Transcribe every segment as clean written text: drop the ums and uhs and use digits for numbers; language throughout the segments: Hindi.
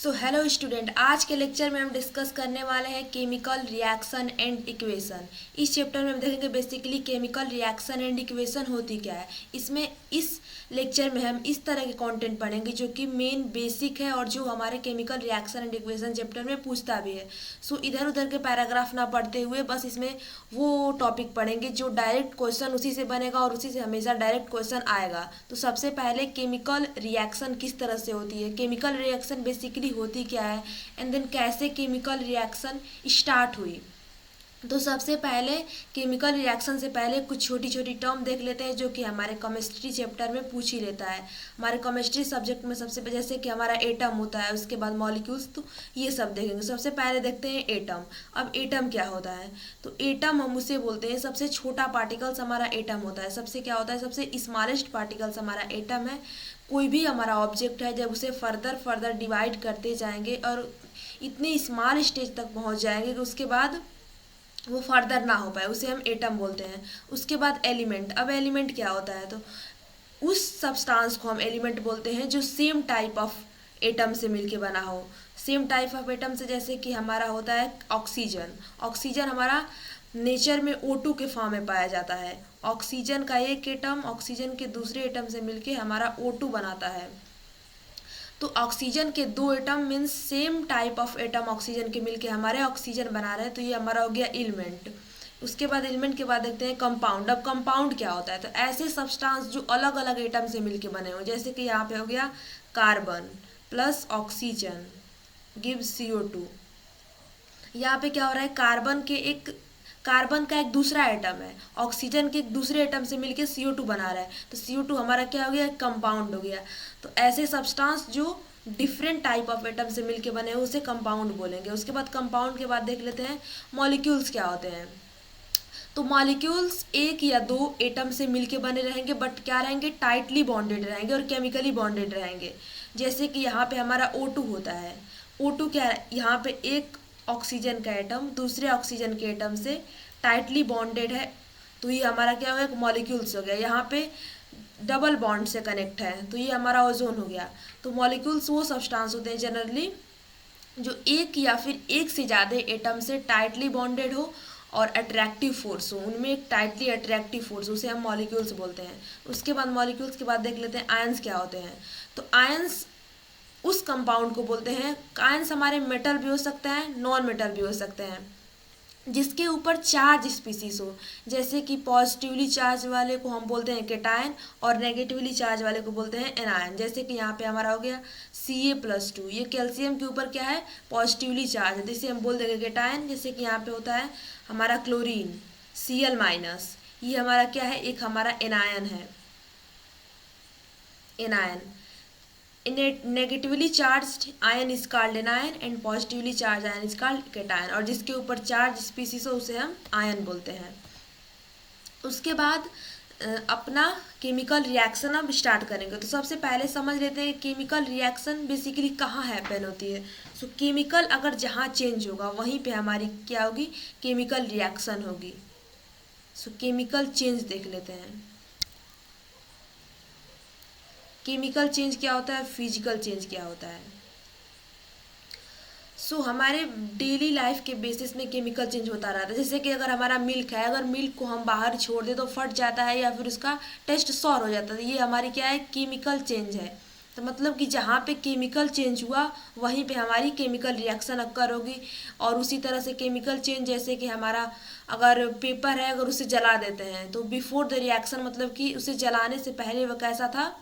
सो हेलो स्टूडेंट, आज के लेक्चर में हम डिस्कस करने वाले हैं केमिकल रिएक्शन एंड इक्वेशन। इस चैप्टर में हम देखेंगे basically chemical reaction and equation होती क्या है। इसमें इस लेक्चर में हम इस तरह के कंटेंट पढ़ेंगे जो कि मेन बेसिक है और जो हमारे chemical reaction and equation chapter में पूछता भी है। सो इधर उधर के पैराग्राफ ना पढ़ते हुए बस इसमें वो टॉपिक पढ़ेंगे जो डायरेक्ट क्वेश्चन उसी से बनेगा और उसी से हमेशा डायरेक्ट क्वेश्चन आएगा। तो सबसे पहले केमिकल रिएक्शन किस तरह से होती है, केमिकल रिएक्शन बेसिकली होती क्या है, एंड देन कैसे केमिकल रिएक्शन स्टार्ट हुई। तो सबसे पहले केमिकल रिएक्शन से पहले कुछ छोटी छोटी टर्म देख लेते हैं जो कि हमारे केमिस्ट्री चैप्टर में पूछ ही लेता है। हमारे केमिस्ट्री सब्जेक्ट में सबसे जैसे कि हमारा एटम होता है, उसके बाद मॉलिक्यूल्स, तो ये सब देखेंगे। सबसे पहले देखते हैं एटम। अब एटम क्या होता है, तो एटम हम उसे बोलते हैं सबसे छोटा पार्टिकल्स हमारा एटम होता है। सबसे क्या होता है, सबसे स्मॉलेस्ट पार्टिकल्स हमारा एटम है। कोई भी हमारा ऑब्जेक्ट है जब उसे फर्दर फर्दर डिवाइड करते जाएंगे और इतने स्मॉल स्टेज तक पहुंच जाएंगे कि उसके बाद वो फर्दर ना हो पाए, उसे हम एटम बोलते हैं। उसके बाद एलिमेंट। अब एलिमेंट क्या होता है, तो उस सब्सटेंस को हम एलिमेंट बोलते हैं जो सेम टाइप ऑफ एटम से मिलके बना हो। सेम टाइप ऑफ एटम से जैसे कि हमारा होता है ऑक्सीजन। ऑक्सीजन हमारा नेचर में O2 के फॉर्म में पाया जाता है। ऑक्सीजन का एक एटम ऑक्सीजन के दूसरे एटम से मिलके हमारा O2 बनाता है। तो ऑक्सीजन के दो atom means same type of atom oxygen के मिलके हमारे ऑक्सीजन बना रहे हैं, तो ये हमारा हो गया एलिमेंट। उसके बाद एलिमेंट के बाद देखते हैं कंपाउंड। अब कंपाउंड क्या होता है, तो ऐसे सब्सटेंस जो अलग अलग एटम से मिलके बने हो, जैसे कि यहाँ पे हो गया carbon plus oxygen gives CO2। यहाँ पे क्या हो रहा है, कार्बन का एक दूसरा एटम है ऑक्सीजन के एक दूसरे एटम से मिलके CO2 बना रहा है, तो CO2 हमारा क्या हो गया, कंपाउंड हो गया। तो ऐसे सब्सटेंस जो डिफरेंट टाइप ऑफ एटम से मिलके बने हैं उसे कंपाउंड बोलेंगे। उसके बाद कंपाउंड के बाद देख लेते हैं मॉलिक्यूल्स क्या होते हैं। तो मॉलिक्यूल्स एक या दो एटम से मिलके बने रहेंगे, बट क्या रहेंगे, टाइटली बॉन्डेड रहेंगे और केमिकली बॉन्डेड रहेंगे। जैसे कि यहाँ पे हमारा O2 होता है। O2 क्या है, यहाँ पे एक ऑक्सीजन का एटम दूसरे ऑक्सीजन के एटम से टाइटली बॉन्डेड है, तो ये हमारा क्या हो गया, मॉलिक्यूल्स हो गया। यहाँ पे डबल बॉन्ड से कनेक्ट है, तो ये हमारा ओजोन हो गया। तो मॉलिक्यूल्स वो सब्सटेंस होते हैं जनरली जो एक या फिर एक से ज़्यादा एटम से टाइटली बॉन्डेड हो और अट्रैक्टिव फोर्स हो, उनमें एक टाइटली अट्रैक्टिव फोर्स, उसे हम मॉलिक्यूल्स बोलते हैं। उसके बाद मॉलिक्यूल्स के बाद देख लेते हैं आयंस क्या होते हैं। तो आयंस उस कंपाउंड को बोलते हैं, आयंस हमारे मेटल भी हो सकते हैं, नॉन मेटल भी हो सकते हैं, जिसके ऊपर चार्ज स्पीसीज हो। जैसे कि पॉजिटिवली चार्ज वाले को हम बोलते हैं केटायन और नेगेटिवली चार्ज वाले को बोलते हैं एनायन। जैसे कि यहाँ पे हमारा हो गया Ca+2, ये कैल्शियम के ऊपर क्या है, पॉजिटिवली चार्ज है, जिसे हम बोल देंगे केटायन। जैसे कि यहाँ पे होता है हमारा क्लोरीन Cl-, ये हमारा क्या है, एक हमारा एनायन है, anion. Negatively charge ion is called anion and positively charge ion is called cation, और जिसके ऊपर चार्ज स्पीसीज हो उसे हम आयन बोलते हैं। उसके बाद अपना केमिकल रिएक्शन अब स्टार्ट करेंगे। तो सबसे पहले समझ लेते हैं केमिकल रिएक्शन बेसिकली कहाँ हैपन होती है। सो केमिकल अगर जहाँ चेंज होगा वहीं पे हमारी क्या होगी, केमिकल रिएक्शन होगी। सो केमिकल चेंज देख लेते हैं। केमिकल चेंज क्या होता है, फिजिकल चेंज क्या होता है। हमारे डेली लाइफ के बेसिस में केमिकल चेंज होता रहता है। जैसे कि अगर हमारा मिल्क है, अगर मिल्क को हम बाहर छोड़ दें तो फट जाता है या फिर उसका टेस्ट सॉर हो जाता है, ये हमारी क्या है, केमिकल चेंज है। तो मतलब कि जहाँ पे केमिकल चेंज हुआ वहीं पे हमारी केमिकल रिएक्शन अक्कर होगी। और उसी तरह से केमिकल चेंज जैसे कि हमारा अगर पेपर है, अगर उसे जला देते हैं तो बिफोर द रिएक्शन, मतलब कि उसे जलाने से पहले वह कैसा था,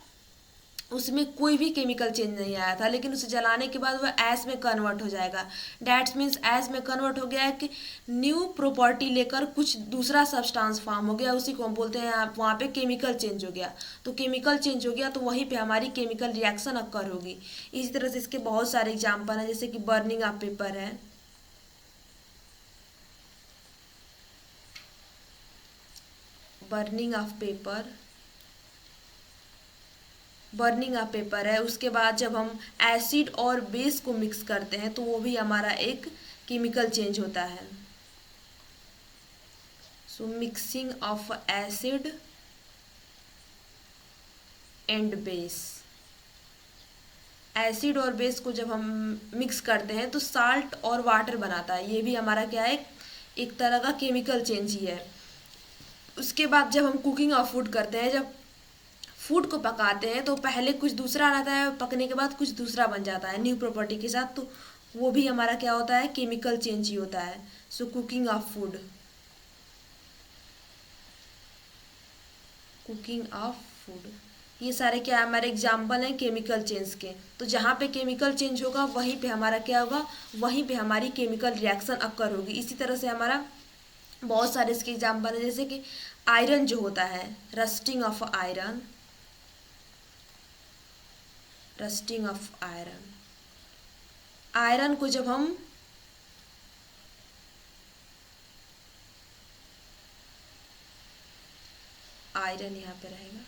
उसमें कोई भी केमिकल चेंज नहीं आया था, लेकिन उसे जलाने के बाद वह ऐश में कन्वर्ट हो जाएगा। डैट्स मीन्स ऐश में कन्वर्ट हो गया है कि न्यू प्रॉपर्टी लेकर कुछ दूसरा सब्सटेंस फॉर्म हो गया, उसी को हम बोलते हैं वहाँ पे केमिकल चेंज हो गया। तो केमिकल चेंज हो गया तो वहीं पे हमारी केमिकल रिएक्शन अक्कर होगी। इसी तरह से इसके बहुत सारे एग्जाम्पल हैं, जैसे कि बर्निंग ऑफ पेपर है, burning of paper burning of paper है। उसके बाद जब हम एसिड और बेस को मिक्स करते हैं तो वो भी हमारा एक केमिकल चेंज होता है। Mixing of acid and base, acid और बेस को जब हम मिक्स करते हैं तो साल्ट और वाटर बनाता है। ये भी हमारा क्या है, एक तरह का केमिकल चेंज ही है। उसके बाद जब हम कुकिंग ऑफ फूड करते हैं, जब फूड को पकाते हैं तो पहले कुछ दूसरा रहता है, पकने के बाद कुछ दूसरा बन जाता है न्यू प्रॉपर्टी के साथ, तो वो भी हमारा क्या होता है, केमिकल चेंज ही होता है। So cooking of food, cooking of food, ये सारे क्या हमारे एग्जाम्पल हैं केमिकल चेंज के। तो जहाँ पे केमिकल चेंज होगा वहीं पे हमारा क्या होगा, वहीं पे हमारी केमिकल रिएक्शन अक्कर होगी। इसी तरह से हमारा बहुत सारे इसके एग्जाम्पल हैं, जैसे कि आयरन जो होता है, rusting of iron, rusting of iron, iron को जब हम आयरन यहाँ पे रहेगा,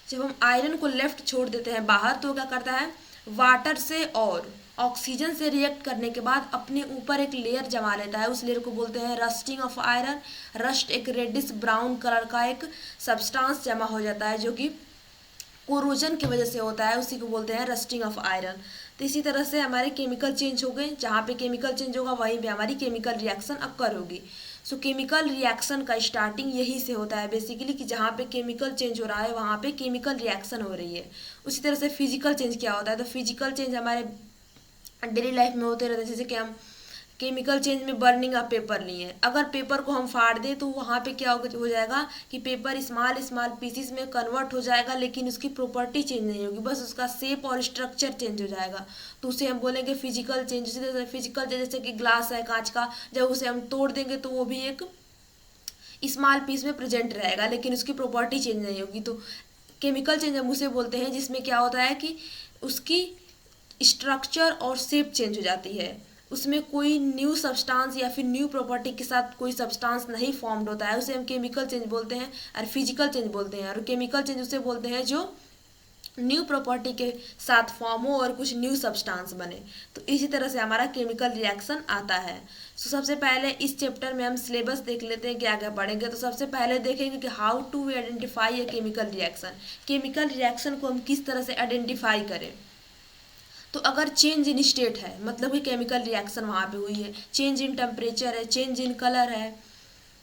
जब हम आयरन को लेफ्ट छोड़ देते हैं बाहर तो क्या करता है, वाटर से और ऑक्सीजन से रिएक्ट करने के बाद अपने ऊपर एक लेयर जमा लेता है, उस लेयर को बोलते हैं रस्टिंग ऑफ आयरन। रस्ट एक रेडिश ब्राउन कलर का एक सब्सटेंस जमा हो जाता है जो कि कोरोजन की वजह से होता है, उसी को बोलते हैं रस्टिंग ऑफ आयरन। तो इसी तरह से हमारे केमिकल चेंज हो गए, जहाँ पे केमिकल चेंज होगा वहीं पे हमारी केमिकल रिएक्शन अक्कर होगी। सो केमिकल रिएक्शन का स्टार्टिंग यही से होता है बेसिकली, कि जहाँ पे केमिकल चेंज हो रहा है वहाँ पे केमिकल रिएक्शन हो रही है। उसी तरह से फिजिकल चेंज क्या होता है, तो फिजिकल चेंज हमारे डेली लाइफ में होते रहते हैं, जैसे कि हम केमिकल चेंज में बर्निंग ऑफ पेपर लिए, अगर पेपर को हम फाड़ दें तो वहाँ पे क्या हो जाएगा कि पेपर स्मॉल स्मॉल पीसीस में कन्वर्ट हो जाएगा, लेकिन उसकी प्रॉपर्टी चेंज नहीं होगी, बस उसका शेप और स्ट्रक्चर चेंज हो जाएगा, तो उसे हम बोलेंगे फिजिकल चेंज। उसी तरह से फिजिकल चेंज जैसे कि ग्लास है कांच का, जब उसे हम तोड़ देंगे तो वो भी एक स्मॉल पीस में प्रेजेंट रहेगा, लेकिन उसकी प्रॉपर्टी चेंज नहीं होगी। तो केमिकल चेंज हम उसे बोलते हैं जिसमें क्या होता है कि उसकी स्ट्रक्चर और शेप चेंज हो जाती है, उसमें कोई न्यू सब्सटेंस या फिर न्यू प्रॉपर्टी के साथ कोई सब्सटेंस नहीं फॉर्म्ड होता है, उसे हम केमिकल चेंज बोलते हैं। और फिजिकल चेंज बोलते हैं, और केमिकल चेंज उसे बोलते हैं जो न्यू प्रॉपर्टी के साथ फॉर्म हो और कुछ न्यू सब्सटेंस बने। तो इसी तरह से हमारा केमिकल रिएक्शन आता है। तो सबसे पहले इस चैप्टर में हम सिलेबस देख लेते हैं क्या क्या पढ़ेंगे। तो सबसे पहले देखेंगे कि how to we identify a chemical reaction, chemical reaction को हम किस तरह से आइडेंटिफाई करें। तो अगर चेंज इन स्टेट है मतलब कि केमिकल रिएक्शन वहाँ पे हुई है, चेंज इन टेम्परेचर है, चेंज इन कलर है,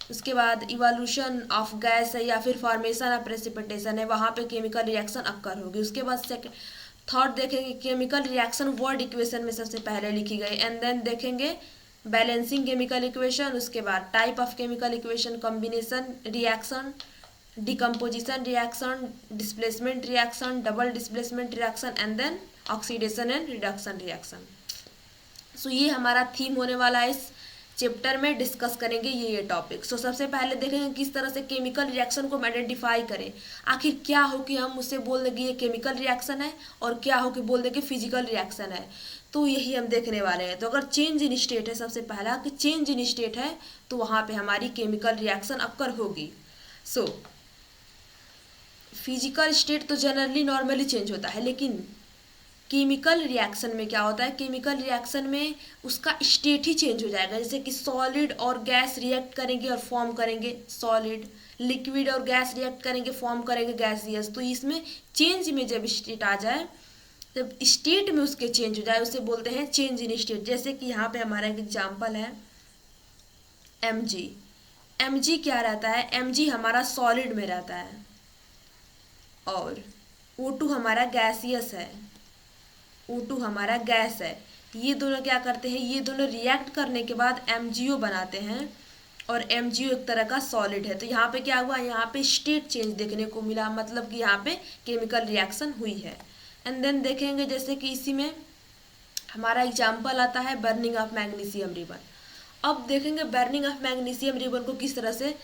उसके बाद इवोल्यूशन ऑफ गैस है या फिर फॉर्मेशन ऑफ प्रेसिपिटेशन है, वहाँ पे केमिकल रिएक्शन अक्कर होगी। उसके बाद सेकंड थर्ड देखेंगे केमिकल रिएक्शन वर्ड इक्वेशन में सबसे पहले लिखी गई, एंड देन देखेंगे बैलेंसिंग केमिकल इक्वेशन, उसके बाद type of chemical equation, combination reaction, decomposition reaction, displacement reaction, double displacement reaction, and then oxidation and reduction reaction. So ये हमारा थीम होने वाला है, इस चैप्टर में डिस्कस करेंगे ये टॉपिक। सो सबसे पहले देखेंगे किस तरह से केमिकल रिएक्शन को आइडेंटिफाई करें, आखिर क्या हो कि हम उससे बोल देंगे ये केमिकल रिएक्शन है और क्या हो कि बोल देंगे फिजिकल रिएक्शन है, तो यही हम देखने वाले हैं। तो अगर चेंज इन स्टेट है, सबसे पहला कि चेंज इन स्टेट है तो वहाँ पे हमारी केमिकल रिएक्शन अक्कर होगी। सो फिजिकल स्टेट तो जनरली नॉर्मली चेंज होता है, लेकिन केमिकल रिएक्शन में क्या होता है, केमिकल रिएक्शन में उसका स्टेट ही चेंज हो जाएगा। जैसे कि सॉलिड और गैस रिएक्ट करेंगे और फॉर्म करेंगे सॉलिड, लिक्विड और गैस रिएक्ट करेंगे फॉर्म करेंगे गैसियस। तो इसमें चेंज में जब स्टेट आ जाए, जब स्टेट में उसके चेंज हो जाए उसे बोलते हैं चेंज इन स्टेट। जैसे कि यहाँ पे हमारा एक एग्जाम्पल है Mg। Mg क्या रहता है, Mg हमारा सॉलिड में रहता है और O2 हमारा गैसियस है, O2 हमारा गैस है। ये दोनों क्या करते हैं, ये दोनों रिएक्ट करने के बाद MgO बनाते हैं और MgO एक तरह का सॉलिड है। तो यहाँ पे क्या हुआ, यहाँ पे स्टेट चेंज देखने को मिला, मतलब कि यहाँ पे केमिकल रिएक्शन हुई है। एंड देन देखेंगे जैसे कि इसी में हमारा एग्जाम्पल आता है बर्निंग ऑफ मैग्नीशियम रिबन। अब देखेंगे बर्निंग ऑफ मैग्नीशियम रिबन को किस तरह से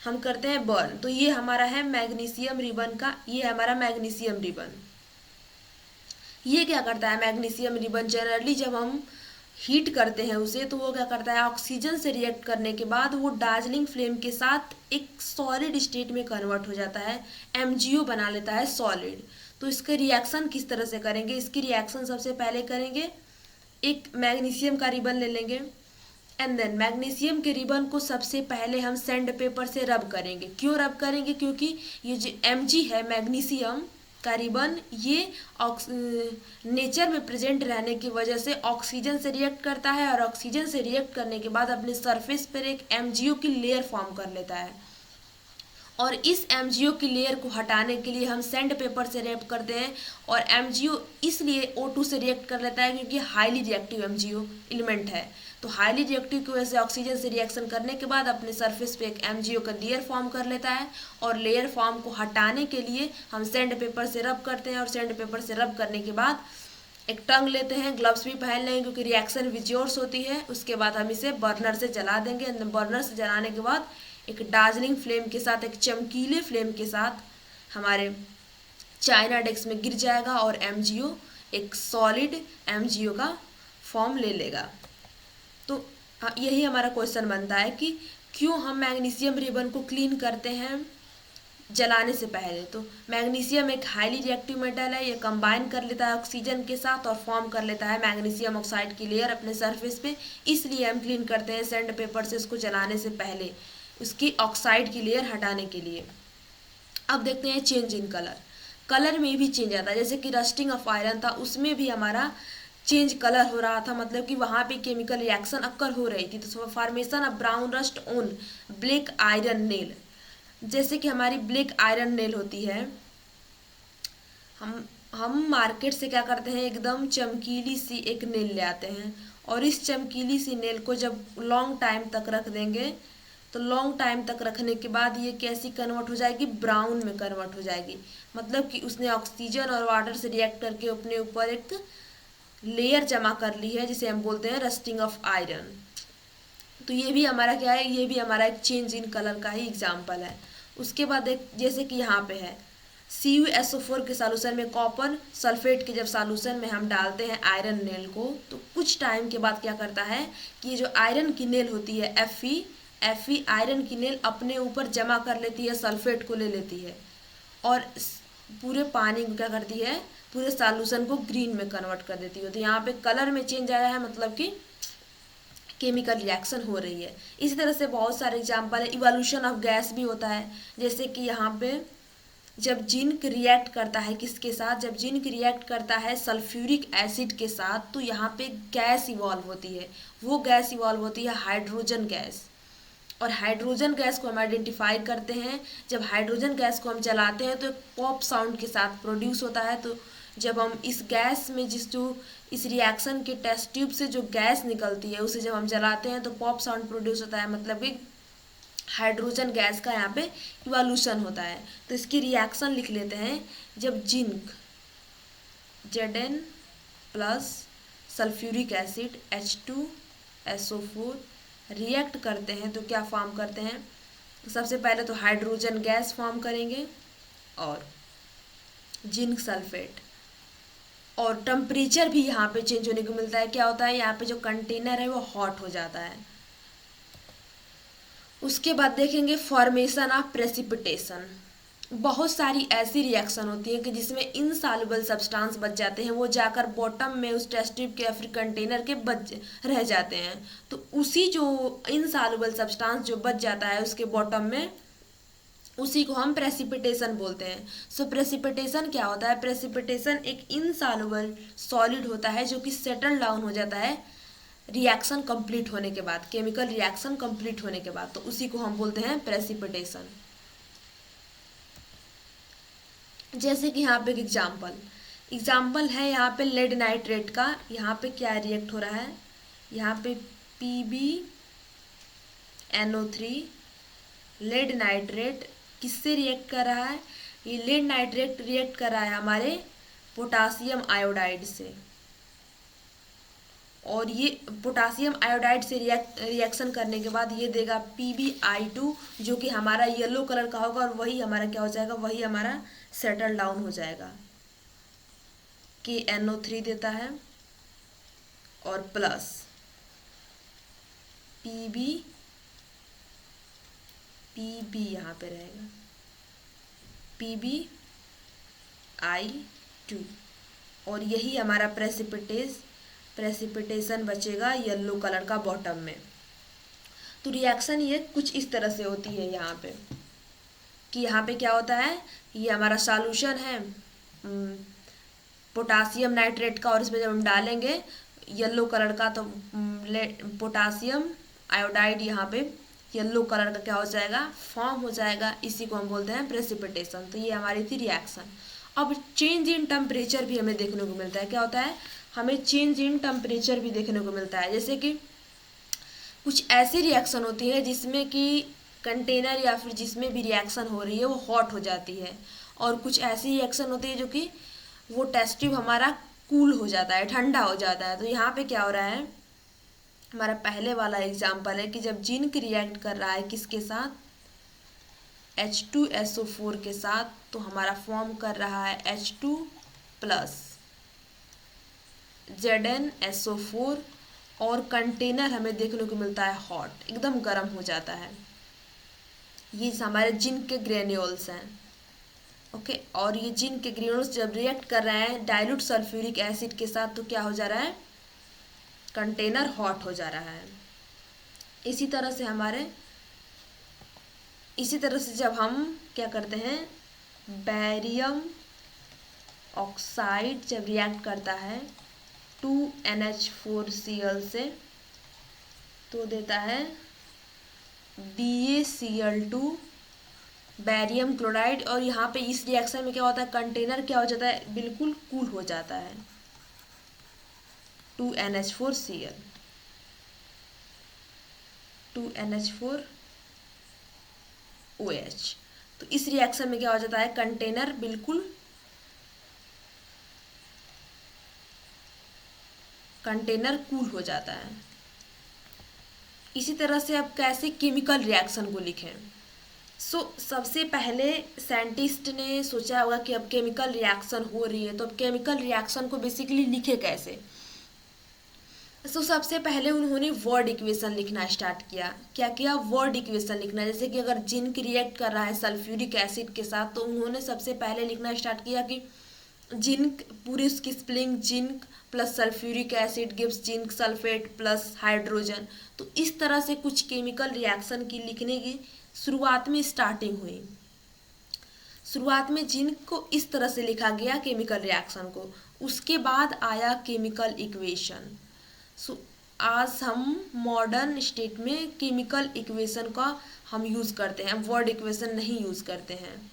हम करते हैं बर्न। तो ये हमारा है मैग्नीशियम रिबन का, ये हमारा मैग्नीशियम रिबन। ये क्या करता है मैग्नीशियम रिबन, जनरली जब हम हीट करते हैं उसे तो वो क्या करता है, ऑक्सीजन से रिएक्ट करने के बाद वो डार्जिलिंग फ्लेम के साथ एक सॉलिड स्टेट में कन्वर्ट हो जाता है, MgO बना लेता है सॉलिड। तो इसके रिएक्शन किस तरह से करेंगे, इसकी रिएक्शन सबसे पहले करेंगे, एक मैग्नीशियम का रिबन ले लेंगे एंड देन मैग्नीशियम के रिबन को सबसे पहले हम सैंड पेपर से रब करेंगे। क्यों रब करेंगे, क्योंकि ये जो Mg है मैग्नीशियम, कार्बन ये नेचर में प्रेजेंट रहने की वजह से ऑक्सीजन से रिएक्ट करता है और ऑक्सीजन से रिएक्ट करने के बाद अपने सरफेस पर एक MgO की लेयर फॉर्म कर लेता है। और इस MgO की लेयर को हटाने के लिए हम सैंड पेपर से रिएक्ट करते हैं। और MgO इसलिए O2 से रिएक्ट कर लेता है क्योंकि हाईली रिएक्टिव MgO एलिमेंट है। तो हाईली रिएक्टिव की वजह से ऑक्सीजन से रिएक्शन करने के बाद अपने सरफेस पे एक MgO का लेयर फॉर्म कर लेता है। और लेयर फॉर्म को हटाने के लिए हम सैंड पेपर से रब करते हैं। और सैंड पेपर से रब करने के बाद एक टंग लेते हैं, ग्लव्स भी पहन लेंगे क्योंकि रिएक्शन विजोर्स होती है। उसके बाद हम इसे बर्नर से जला देंगे। बर्नर से जलाने के बाद एक डार्जिलिंग फ्लेम के साथ, एक चमकीले फ्लेम के साथ हमारे चाइना डेस्क में गिर जाएगा और MgO एक सॉलिड MgO का फॉर्म ले लेगा। तो यही हमारा क्वेश्चन बनता है कि क्यों हम मैग्नीशियम रिबन को क्लीन करते हैं जलाने से पहले। तो मैग्नीशियम एक हाईली रिएक्टिव मेटल है, ये कंबाइन कर लेता है ऑक्सीजन के साथ और फॉर्म कर लेता है मैग्नीशियम ऑक्साइड की लेयर अपने सरफेस पे। इसलिए हम क्लीन करते हैं सैंड पेपर से इसको जलाने से पहले, उसकी ऑक्साइड की लेयर हटाने के लिए। अब देखते हैं चेंज इन कलर। कलर में भी चेंज आता है, जैसे कि रस्टिंग ऑफ आयरन था, उसमें भी हमारा चेंज कलर हो रहा था, मतलब कि वहाँ पे केमिकल रिएक्शन अक्कर हो रही थी। तो formation of brown rust on black iron nail, जैसे कि हमारी ब्लैक आयरन नेल होती है, हम मार्केट से क्या करते हैं, एकदम चमकीली सी एक नेल ले आते हैं। और इस चमकीली सी नेल को जब लॉन्ग टाइम तक रख देंगे तो लॉन्ग टाइम तक रखने के बाद ये कैसी कन्वर्ट हो जाएगी, ब्राउन में कन्वर्ट हो जाएगी। मतलब कि उसने ऑक्सीजन और वाटर से रिएक्ट करके अपने ऊपर एक लेयर जमा कर ली है, जिसे हम बोलते हैं रस्टिंग ऑफ आयरन। तो ये भी हमारा क्या है, ये भी हमारा एक चेंज इन कलर का ही एग्जाम्पल है। उसके बाद एक जैसे कि यहाँ पे है CuSO4 के सॉल्यूशन में कॉपर सल्फेट के जब सॉल्यूशन में हम डालते हैं आयरन नेल को, तो कुछ टाइम के बाद क्या करता है कि ये जो आयरन की नेल होती है Fe आयरन की नेल अपने ऊपर जमा कर लेती है, सल्फेट को ले लेती है और पूरे पानी को क्या करती है, पूरे सॉल्यूशन को ग्रीन में कन्वर्ट कर देती है। तो यहाँ पे कलर में चेंज आया है, मतलब कि केमिकल रिएक्शन हो रही है। इसी तरह से बहुत सारे एग्जाम्पल है। इवोल्यूशन ऑफ गैस भी होता है, जैसे कि यहाँ पे जब जिंक रिएक्ट करता है किसके साथ, जब जिंक रिएक्ट करता है सल्फ्यूरिक एसिड के साथ, तो यहाँ पे गैस इवॉल्व होती है। वो गैस इवॉल्व होती है हाइड्रोजन गैस। और हाइड्रोजन गैस को हम आइडेंटिफाई करते हैं, जब हाइड्रोजन गैस को हम जलाते हैं तो एक पॉप साउंड के साथ प्रोड्यूस होता है। तो जब हम इस गैस में इस रिएक्शन के टेस्ट ट्यूब से जो गैस निकलती है उसे जब हम जलाते हैं तो पॉप साउंड प्रोड्यूस होता है, मतलब कि हाइड्रोजन गैस का यहाँ पे इवोल्यूशन होता है। तो इसकी रिएक्शन लिख लेते हैं, जब zinc Zn plus sulphuric acid H2SO4 react करते हैं तो क्या फॉर्म करते हैं, सबसे पहले तो हाइड्रोजन गैस फॉर्म करेंगे और जिंक सल्फेट। और टेम्परेचर भी यहाँ पे चेंज होने को मिलता है। क्या होता है, यहाँ पे जो कंटेनर है वो हॉट हो जाता है। उसके बाद देखेंगे फॉर्मेशन ऑफ प्रेसिपिटेशन। बहुत सारी ऐसी रिएक्शन होती है कि जिसमें इनसॉल्युबल सब्सटेंस बच जाते हैं, वो जाकर बॉटम में उस टेस्ट ट्यूब के या फिर कंटेनर के बच रह जाते हैं। तो उसी जो इनसॉल्युबल सब्सटेंस जो बच जाता है उसके बॉटम में, उसी को हम प्रेसिपिटेशन बोलते हैं। सो प्रेसिपिटेशन क्या होता है, प्रेसिपिटेशन एक इनसॉल्युबल सॉलिड होता है जो कि सेटल डाउन हो जाता है रिएक्शन कंप्लीट होने के बाद, केमिकल रिएक्शन कंप्लीट होने के बाद, तो उसी को हम बोलते हैं प्रेसिपिटेशन। जैसे कि यहाँ पे एक एग्जाम्पल है, यहाँ पे लेड नाइट्रेट का, यहाँ पे क्या रिएक्ट हो रहा है, यहाँ पे PbNO3 लेड नाइट्रेट किससे रिएक्ट कर रहा है, ये लेड नाइट्रेट रिएक्ट कर रहा है हमारे पोटासियम आयोडाइड से। और ये पोटासियम आयोडाइड से रिएक्शन करने के बाद ये देगा PbI2 जो कि हमारा येलो कलर का होगा और वही हमारा क्या हो जाएगा, वही हमारा सेटल डाउन हो जाएगा। KNO3 देता है और प्लस PB यहाँ पे रहेगा PbI2 और यही हमारा प्रेसिपिटेशन बचेगा येलो कलर का बॉटम में। तो रिएक्शन ये कुछ इस तरह से होती है यहाँ पे कि यहाँ पे क्या होता है, ये हमारा सॉल्यूशन है पोटासियम नाइट्रेट का, और इसमें जब हम डालेंगे येलो कलर का तो पोटासियम आयोडाइड यहाँ पे येलो कलर का क्या हो जाएगा, फॉर्म हो जाएगा। इसी को हम बोलते हैं प्रेसिपिटेशन। तो ये हमारी थी रिएक्शन। अब चेंज इन टेम्परेचर भी हमें देखने को मिलता है। क्या होता है, हमें चेंज इन टेम्परेचर भी देखने को मिलता है। जैसे कि कुछ ऐसी रिएक्शन होती है जिसमें कि कंटेनर या फिर जिसमें भी रिएक्शन हो रही है वो हॉट हो जाती है, और कुछ ऐसी रिएक्शन होती है जो कि वो टेस्ट ट्यूब हमारा कूल हो जाता है, ठंडा हो जाता है। तो यहाँ पे क्या हो रहा है, हमारा पहले वाला एग्जाम्पल है कि जब जिंक रिएक्ट कर रहा है किसके साथ, H2SO4 के साथ, तो हमारा फॉर्म कर रहा है H2 प्लस ZnSO4, और कंटेनर हमें देखने को मिलता है हॉट, एकदम गर्म हो जाता है। ये हमारे जिंक के ग्रेन्यूल्स हैं। ओके, और ये जिंक के ग्रेन्यूल्स जब रिएक्ट कर रहे हैं डाइल्यूट सल्फ्यूरिक एसिड के साथ तो क्या हो जा रहा है, कंटेनर हॉट हो जा रहा है। इसी तरह से जब हम क्या करते हैं, बैरियम ऑक्साइड जब रिएक्ट करता है 2NH4Cl से तो देता है BaCl2 बैरियम क्लोराइड, और यहाँ पे इस रिएक्शन में क्या होता है, कंटेनर क्या हो जाता है, बिल्कुल कूल हो जाता है 2NH4Cl 2NH4OH। तो इस रिएक्शन में क्या हो जाता है, कंटेनर बिल्कुल कूल हो जाता है। इसी तरह से अब कैसे केमिकल रिएक्शन को लिखें। सबसे पहले साइंटिस्ट ने सोचा होगा कि अब केमिकल रिएक्शन हो रही है, तो अब केमिकल रिएक्शन को बेसिकली लिखे कैसे। सबसे पहले उन्होंने वर्ड इक्वेशन लिखना स्टार्ट किया। क्या किया, वर्ड इक्वेशन लिखना। जैसे कि अगर जिंक रिएक्ट कर रहा है सल्फ्यूरिक एसिड के साथ, तो उन्होंने सबसे पहले लिखना स्टार्ट किया कि जिंक, पूरी उसकी spelling zinc plus sulphuric acid gives zinc sulphate plus hydrogen. तो इस तरह से कुछ केमिकल रिएक्शन की लिखने की शुरुआत में स्टार्टिंग हुई। शुरुआत में जिंक को इस तरह से लिखा गया केमिकल रिएक्शन को। उसके बाद आया केमिकल इक्वेशन। आज हम मॉडर्न स्टेट में केमिकल इक्वेशन का हम यूज़ करते हैं, वर्ड इक्वेशन नहीं यूज़ करते हैं।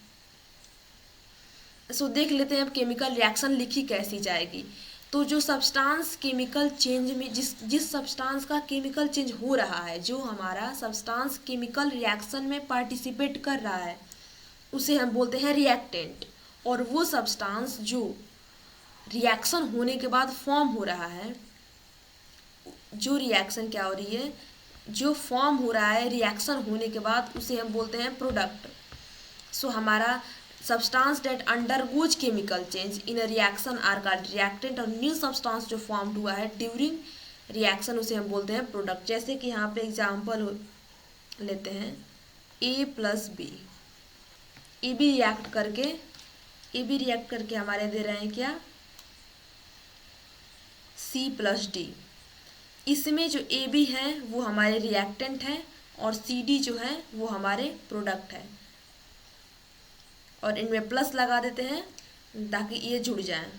देख लेते हैं अब केमिकल रिएक्शन लिखी कैसी जाएगी। तो जो सब्सटेंस केमिकल चेंज में जिस सब्सटेंस का केमिकल चेंज हो रहा है, जो हमारा सब्सटेंस केमिकल रिएक्शन में पार्टिसिपेट कर रहा है, उसे हम बोलते हैं रिएक्टेंट। और वो सब्सटेंस जो रिएक्शन होने के बाद फॉर्म हो रहा है, जो रिएक्शन क्या हो रही है, जो फॉर्म हो रहा है रिएक्शन होने के बाद, उसे हम बोलते हैं प्रोडक्ट। हमारा substance that undergoes chemical change in a reaction are called reactant, और न्यू सब्सटेंस जो फॉर्म्ड हुआ है ड्यूरिंग रिएक्शन उसे हम बोलते हैं प्रोडक्ट। जैसे कि यहाँ पे एग्जांपल लेते हैं A plus B, A B react करके हमारे दे रहे हैं क्या, C प्लस डी। इसमें जो ए बी है वो हमारे रिएक्टेंट है और सी डी जो है वो हमारे प्रोडक्ट है, और इनमें प्लस लगा देते हैं ताकि ये जुड़ जाए।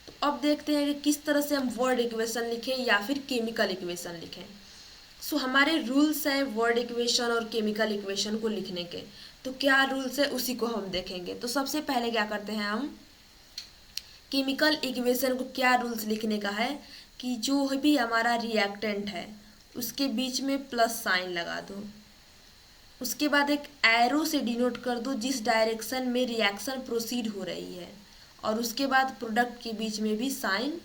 तो अब देखते हैं कि किस तरह से हम वर्ड इक्वेशन लिखें या फिर केमिकल इक्वेशन लिखें। हमारे रूल्स हैं वर्ड इक्वेशन और केमिकल इक्वेशन को लिखने के। तो क्या रूल्स है उसी को हम देखेंगे। तो सबसे पहले क्या करते हैं हम, केमिकल इक्वेशन को क्या रूल्स लिखने का है कि जो भी हमारा रिएक्टेंट है उसके बीच में प्लस साइन लगा दो। उसके बाद एक एरो से डिनोट कर दो जिस डायरेक्शन में रिएक्शन प्रोसीड हो रही है, और उसके बाद प्रोडक्ट के बीच में भी साइन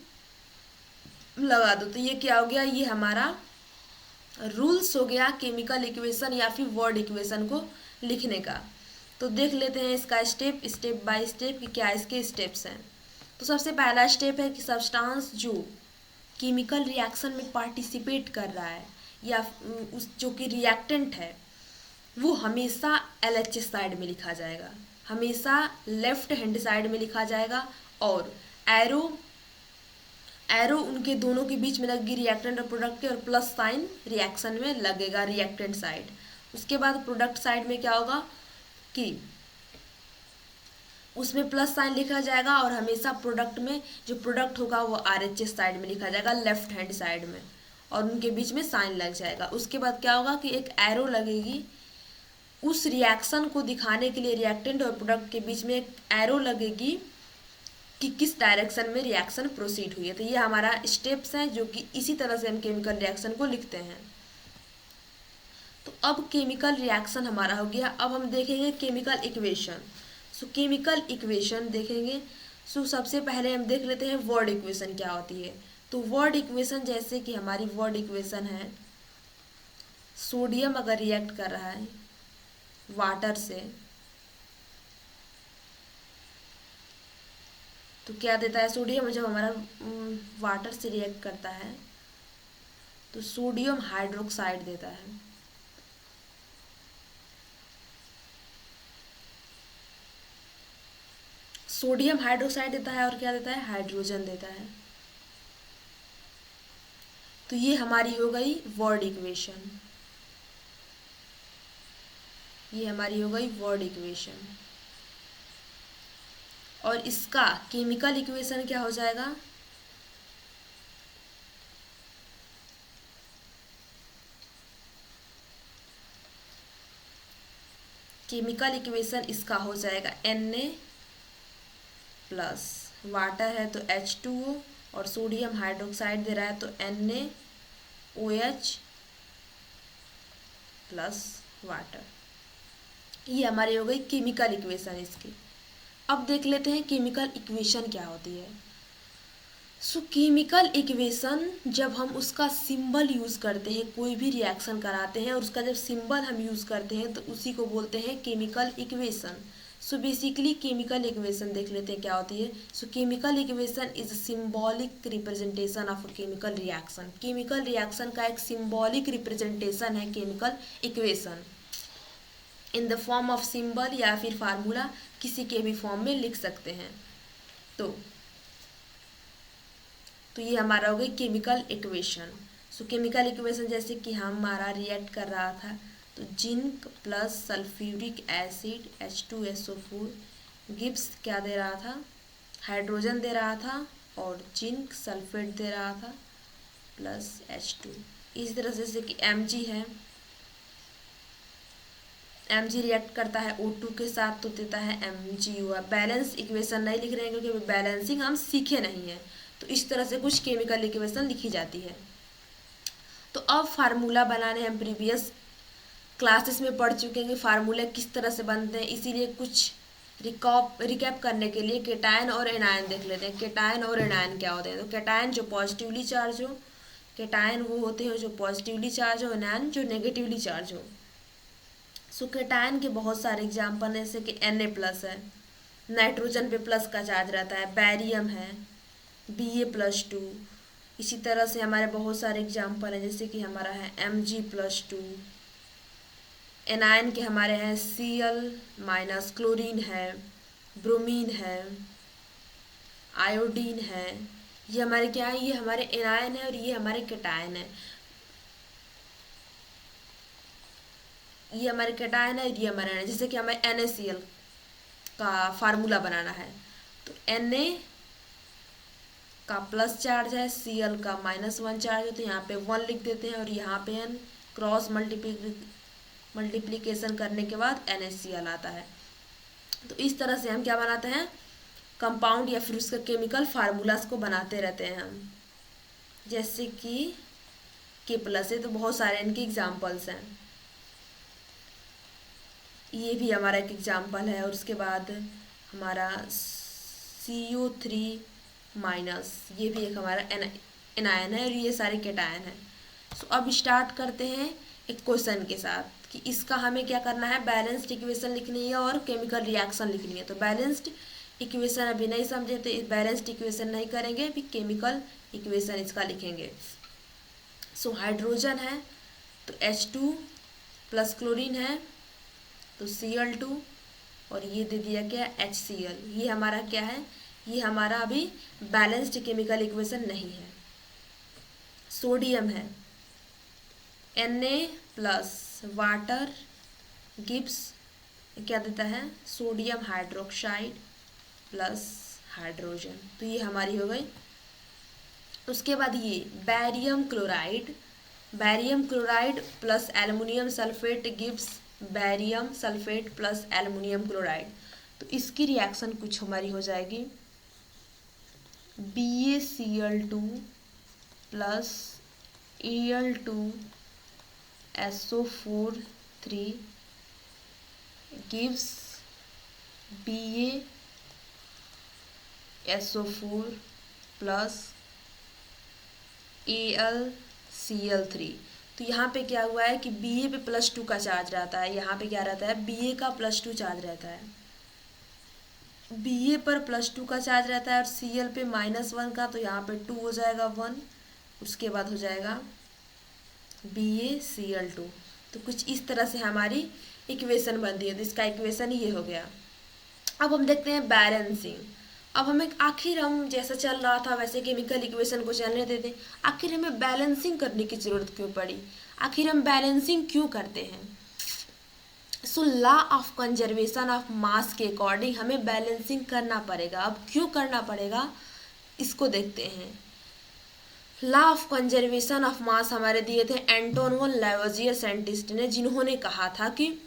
लगा दो। तो ये क्या हो गया, ये हमारा रूल्स हो गया केमिकल इक्वेशन या फिर वर्ड इक्वेशन को लिखने का। तो देख लेते हैं इसका स्टेप बाय स्टेप कि क्या इसके स्टेप्स हैं। तो सबसे पहला स्टेप है कि सब्सटेंस जो केमिकल रिएक्शन में पार्टिसिपेट कर रहा है या उस जो कि रिएक्टेंट है वो हमेशा LHS साइड में लिखा जाएगा, हमेशा लेफ्ट हैंड साइड में लिखा जाएगा, और एरो उनके दोनों के बीच में लगेगी रिएक्टेंट और प्रोडक्ट के, और प्लस साइन रिएक्शन में लगेगा रिएक्टेंट साइड। उसके बाद प्रोडक्ट साइड में क्या होगा कि उसमें प्लस साइन लिखा जाएगा और हमेशा प्रोडक्ट में जो प्रोडक्ट होगा वो RHS साइड में लिखा जाएगा, लेफ्ट हैंड साइड में, और उनके बीच में साइन लग जाएगा। उसके बाद क्या होगा कि एक एरो लगेगी, उस रिएक्शन को दिखाने के लिए रिएक्टेंट और प्रोडक्ट के बीच में एक एरो लगेगी कि किस डायरेक्शन में रिएक्शन प्रोसीड हुई है। तो ये हमारा स्टेप्स हैं जो कि इसी तरह से हम केमिकल रिएक्शन को लिखते हैं। तो अब केमिकल रिएक्शन हमारा हो गया। अब हम देखेंगे केमिकल इक्वेशन। सो केमिकल इक्वेशन देखेंगे। सो सबसे पहले हम देख लेते हैं वर्ड इक्वेशन क्या होती है। तो वर्ड इक्वेशन जैसे कि हमारी वर्ड इक्वेशन है, सोडियम अगर रिएक्ट कर रहा है वाटर से तो क्या देता है, सोडियम जब हमारा वाटर से रिएक्ट करता है तो सोडियम हाइड्रोक्साइड देता है। सोडियम हाइड्रोक्साइड देता है और क्या देता है, हाइड्रोजन देता है। तो ये हमारी हो गई वर्ड इक्वेशन, ये हमारी हो गई वर्ड इक्वेशन। और इसका केमिकल इक्वेशन क्या हो जाएगा, केमिकल इक्वेशन इसका हो जाएगा Na प्लस वाटर है तो H2O और सोडियम हाइड्रोक्साइड दे रहा है तो NaOH प्लस वाटर। ये हमारी हो गई केमिकल इक्वेशन इसकी। अब देख लेते हैं केमिकल इक्वेशन क्या होती है। सो केमिकल इक्वेशन जब हम उसका सिंबल यूज़ करते हैं, कोई भी रिएक्शन कराते हैं और उसका जब सिंबल हम यूज़ करते हैं तो उसी को बोलते हैं chemical equation. So basically chemical equation देख लेते हैं क्या होती है। सो chemical equation is symbolic representation of a chemical reaction. Chemical reaction का एक सिंबॉलिक रिप्रेजेंटेशन है chemical equation, in the form of symbol या फिर फार्मूला, किसी के भी फॉर्म में लिख सकते हैं। तो ये हमारा हो गई केमिकल इक्वेशन। सो केमिकल इक्वेशन जैसे कि हमारा रिएक्ट कर रहा था तो zinc plus sulphuric acid H2SO4 Gibbs क्या दे रहा था, हाइड्रोजन दे रहा था और जिंक सल्फेट दे रहा था प्लस H2। इस तरह से जैसे कि Mg है, Mg रिएक्ट करता है O2 के साथ तो देता है MgO। बैलेंस इक्वेशन नहीं लिख रहे हैं क्योंकि बैलेंसिंग हम सीखे नहीं हैं। तो इस तरह से कुछ केमिकल इक्वेशन लिखी जाती है। तो अब फार्मूला बनाने हम प्रीवियस क्लासेस में पढ़ चुके हैं कि फार्मूले किस तरह से बनते हैं, इसीलिए कुछ रिकैप करने के लिए केटायन और एनायन देख लेते हैं। केटायन और एनायन क्या होते हैं। तो केटायन जो पॉजिटिवली चार्ज हो, केटायन वो होते हैं जो पॉजिटिवली चार्ज हो, एनायन जो नेगेटिवली चार्ज हो। सो केटायन के बहुत सारे एग्जाम्पल हैं जैसे कि Na+ है, नाइट्रोजन पे प्लस का चार्ज रहता है, बैरियम है Ba+2। इसी तरह से हमारे बहुत सारे एग्जाम्पल हैं जैसे कि हमारा है Mg+2। एनायन के हमारे हैं Cl-, क्लोरीन है, ब्रोमीन है, आयोडीन है। ये हमारे क्या है, ये हमारे एनायन है और ये हमारे केटायन है। ये हमारे केटायन है और ये हमारे एनायन। जैसे कि हमें NaCl का फार्मूला बनाना है तो Na का प्लस चार्ज है, Cl का -1 चार्ज है, तो यहाँ पे 1 लिख देते हैं और यहाँ पे n क्रॉस मल्टीप्लिकेशन करने के बाद NaCl आता है। तो इस तरह से हम क्या बनाते हैं, कंपाउंड या फिर उसका केमिकल फार्मूलाज को बनाते रहते हैं हम। जैसे कि K+ है तो बहुत सारे इनके एग्जाम्पल्स हैं, ये भी हमारा एक एग्जाम्पल है। और उसके बाद हमारा CO3-, ये भी एक हमारा एनायन है और ये सारे केटायन है। सो अब स्टार्ट करते हैं एक क्वेश्चन के साथ कि इसका हमें क्या करना है, बैलेंस्ड इक्वेशन लिखनी है और केमिकल रिएक्शन लिखनी है। तो बैलेंस्ड इक्वेशन अभी नहीं समझे तो बैलेंस्ड इक्वेशन नहीं करेंगे, अभी केमिकल इक्वेशन इसका लिखेंगे। सो हाइड्रोजन है तो H2 प्लस क्लोरीन है तो Cl2 और ये दे दिया क्या HCl। ये हमारा क्या है, ये हमारा अभी बैलेंस्ड केमिकल इक्वेशन नहीं है। सोडियम है Na+ वाटर गिब्स क्या देता है, सोडियम हाइड्रोक्साइड प्लस हाइड्रोजन, तो ये हमारी हो गई। उसके बाद ये barium chloride plus aluminium sulphate gives barium sulphate plus aluminium chloride, तो इसकी रिएक्शन कुछ हमारी हो जाएगी BaCl2 plus Al2SO4 3 gives BaSO4 plus AlCl3। तो यहाँ पे क्या हुआ है कि Ba पे +2 का चार्ज रहता है, यहाँ पे क्या रहता है Ba का +2 चार्ज रहता है, Ba पर +2 का चार्ज रहता है और Cl पे -1 का, तो यहाँ पे 2 हो जाएगा 1, उसके बाद हो जाएगा BaCl2। तो कुछ इस तरह से हमारी इक्वेशन बनती है, तो इसका इक्वेशन ये हो गया। अब हम देखते हैं बैलेंसिंग। अब हमें आखिर हम जैसा चल रहा था वैसे केमिकल इक्वेशन को चलने देते, आखिर हमें बैलेंसिंग करने की ज़रूरत क्यों पड़ी, आखिर हम बैलेंसिंग क्यों करते हैं। So law of conservation of mass के अकॉर्डिंग हमें बैलेंसिंग करना पड़ेगा। अब क्यों करना पड़ेगा इसको देखते हैं। Law of conservation of mass हमारे दिए थे एंटोन वन लैवोजियर साइंटिस्ट ने, जिन्होंने कहा था कि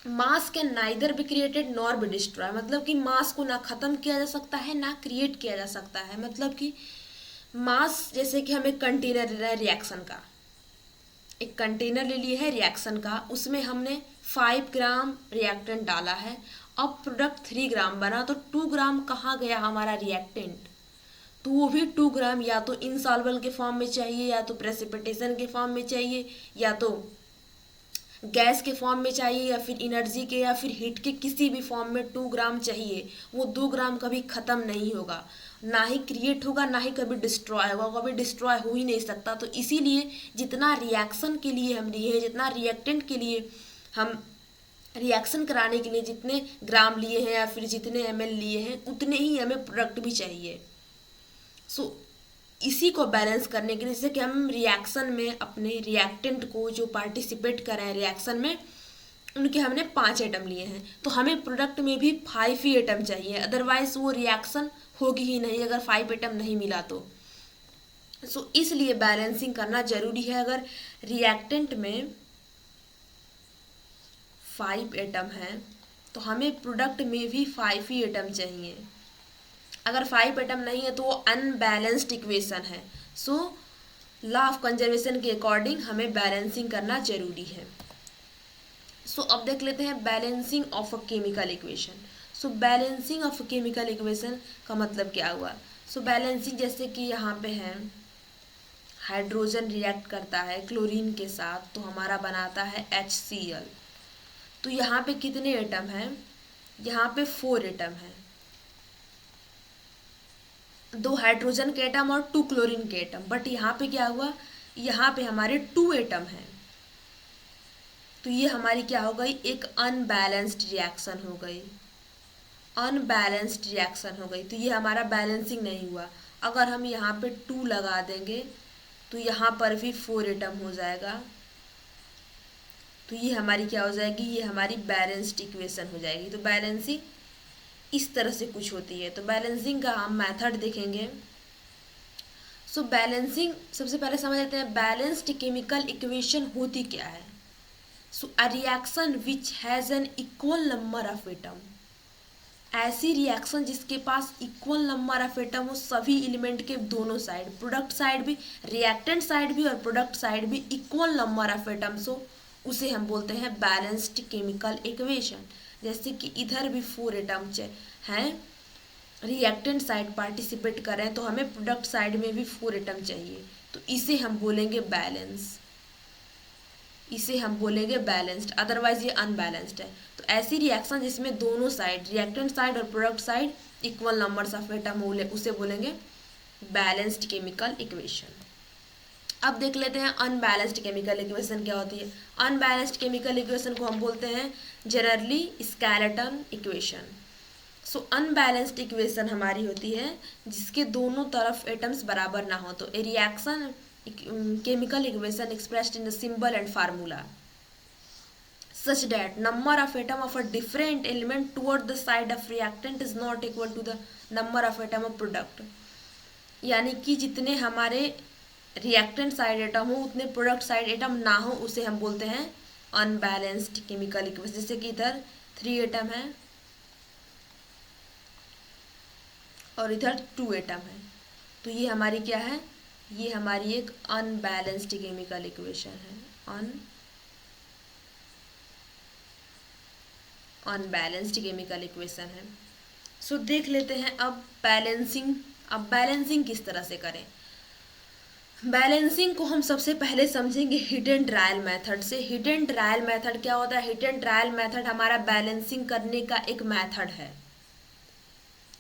मास can neither be created nor be destroy, मतलब कि मास को ना ख़त्म किया जा सकता है ना क्रिएट किया जा सकता है। मतलब कि मास, जैसे कि हम एक कंटेनर ले रहे हैं रिएक्शन का, एक कंटेनर ले लिए है रिएक्शन का, उसमें हमने 5 ग्राम रिएक्टेंट डाला है, अब प्रोडक्ट 3 ग्राम बना, तो 2 ग्राम कहाँ गया हमारा रिएक्टेंट, तो वो भी 2 ग्राम या तो इनसॉल्युबल के फॉर्म में चाहिए, या तो प्रेसिपिटेशन के फॉर्म में चाहिए, या तो गैस के फॉर्म में चाहिए, या फिर एनर्जी के या फिर हीट के किसी भी फॉर्म में 2 ग्राम चाहिए। वो 2 ग्राम कभी ख़त्म नहीं होगा, ना ही क्रिएट होगा, ना ही कभी डिस्ट्रॉय होगा, कभी डिस्ट्रॉय हो ही नहीं सकता। तो इसीलिए जितना रिएक्शन के लिए हम लिए हैं, जितना रिएक्टेंट के लिए हम रिएक्शन कराने के लिए जितने ग्राम लिए हैं या फिर जितने ml लिए हैं, उतने ही हमें प्रोडक्ट भी चाहिए। सो इसी को बैलेंस करने के लिए, जैसे कि हम रिएक्शन में अपने रिएक्टेंट को जो पार्टिसिपेट कर रहे हैं रिएक्शन में, उनके हमने 5 एटम लिए हैं, तो हमें प्रोडक्ट में भी 5 ही एटम चाहिए, अदरवाइज वो रिएक्शन होगी ही नहीं अगर 5 एटम नहीं मिला तो। सो इसलिए बैलेंसिंग करना जरूरी है। अगर रिएक्टेंट में 5 एटम है तो हमें प्रोडक्ट में भी 5 ही एटम चाहिए। अगर 5 एटम नहीं है तो वो अनबैलेंस्ड इक्वेशन है। सो लॉ ऑफ कंजर्वेशन के अकॉर्डिंग हमें बैलेंसिंग करना जरूरी है। सो अब देख लेते हैं balancing of a chemical equation. So balancing of a chemical equation का मतलब क्या हुआ। सो बैलेंसिंग, जैसे कि यहाँ पे है हाइड्रोजन रिएक्ट करता है क्लोरीन के साथ, तो हमारा बनाता है HCl। तो यहाँ पे कितने एटम हैं, यहाँ पे 4 एटम है, 2 हाइड्रोजन के एटम और 2 क्लोरीन के एटम। बट यहाँ पे क्या हुआ, यहाँ पे हमारे 2 एटम हैं, तो ये हमारी क्या हो गई, एक अनबैलेंस्ड रिएक्शन हो गई, अनबैलेंस्ड रिएक्शन हो गई। तो ये हमारा बैलेंसिंग नहीं हुआ। अगर हम यहाँ पे 2 लगा देंगे तो यहाँ पर भी 4 एटम हो जाएगा, तो ये हमारी क्या हो जाएगी, ये हमारी बैलेंस्ड इक्वेशन हो जाएगी। तो बैलेंसिंग इस तरह से कुछ होती है। तो बैलेंसिंग का हम मेथड देखेंगे। सो बैलेंसिंग सबसे पहले समझ लेते हैं बैलेंस्ड केमिकल इक्वेशन होती क्या है। So a reaction which has an equal number of atom, ऐसी रिएक्शन जिसके पास इक्वल नंबर ऑफ एटम हो सभी एलिमेंट के दोनों साइड, प्रोडक्ट साइड भी, रिएक्टेंट साइड भी और प्रोडक्ट साइड भी इक्वल नंबर ऑफ एटम्स हो, उसे हम बोलते हैं बैलेंस्ड केमिकल इक्वेशन। जैसे कि इधर भी 4 एटम हैं, रिएक्टेंट साइड पार्टिसिपेट कर रहे हैं, तो हमें प्रोडक्ट साइड में भी 4 एटम चाहिए, तो इसे हम बोलेंगे बैलेंस, इसे हम बोलेंगे बैलेंस्ड, अदरवाइज ये अनबैलेंस्ड है। तो ऐसी रिएक्शन जिसमें दोनों साइड, रिएक्टेंट साइड और product side equal numbers of atom हो, उसे बोलेंगे बैलेंस्ड केमिकल इक्वेशन। अब देख लेते हैं अनबैलेंस्ड केमिकल इक्वेशन क्या होती है। अनबैलेंस्ड केमिकल इक्वेशन को हम बोलते हैं जनरली स्केलेटन इक्वेशन। सो अनबैलेंस्ड इक्वेशन हमारी होती है जिसके दोनों तरफ एटम्स बराबर ना हो। तो ए reaction chemical equation expressed in the symbol and formula such that number of atom of a different element toward the side of reactant is not equal to the number of atom of product। यानी कि जितने हमारे रिएक्टेंट साइड एटम हो उतने प्रोडक्ट साइड एटम ना हो, उसे हम बोलते हैं अनबैलेंस्ड केमिकल इक्वेशन। जैसे कि इधर 3 एटम है और इधर 2 एटम है, तो ये हमारी क्या है, ये हमारी एक अनबैलेंस्ड केमिकल इक्वेशन है, अनबैलेंस्ड केमिकल इक्वेशन है। सो देख लेते हैं अब बैलेंसिंग। अब बैलेंसिंग किस तरह से करें। बैलेंसिंग को हम सबसे पहले समझेंगे हिट एंड ट्रायल मेथड से। हिट एंड ट्रायल मेथड क्या होता है। हिट एंड ट्रायल मेथड हमारा बैलेंसिंग करने का एक मेथड है,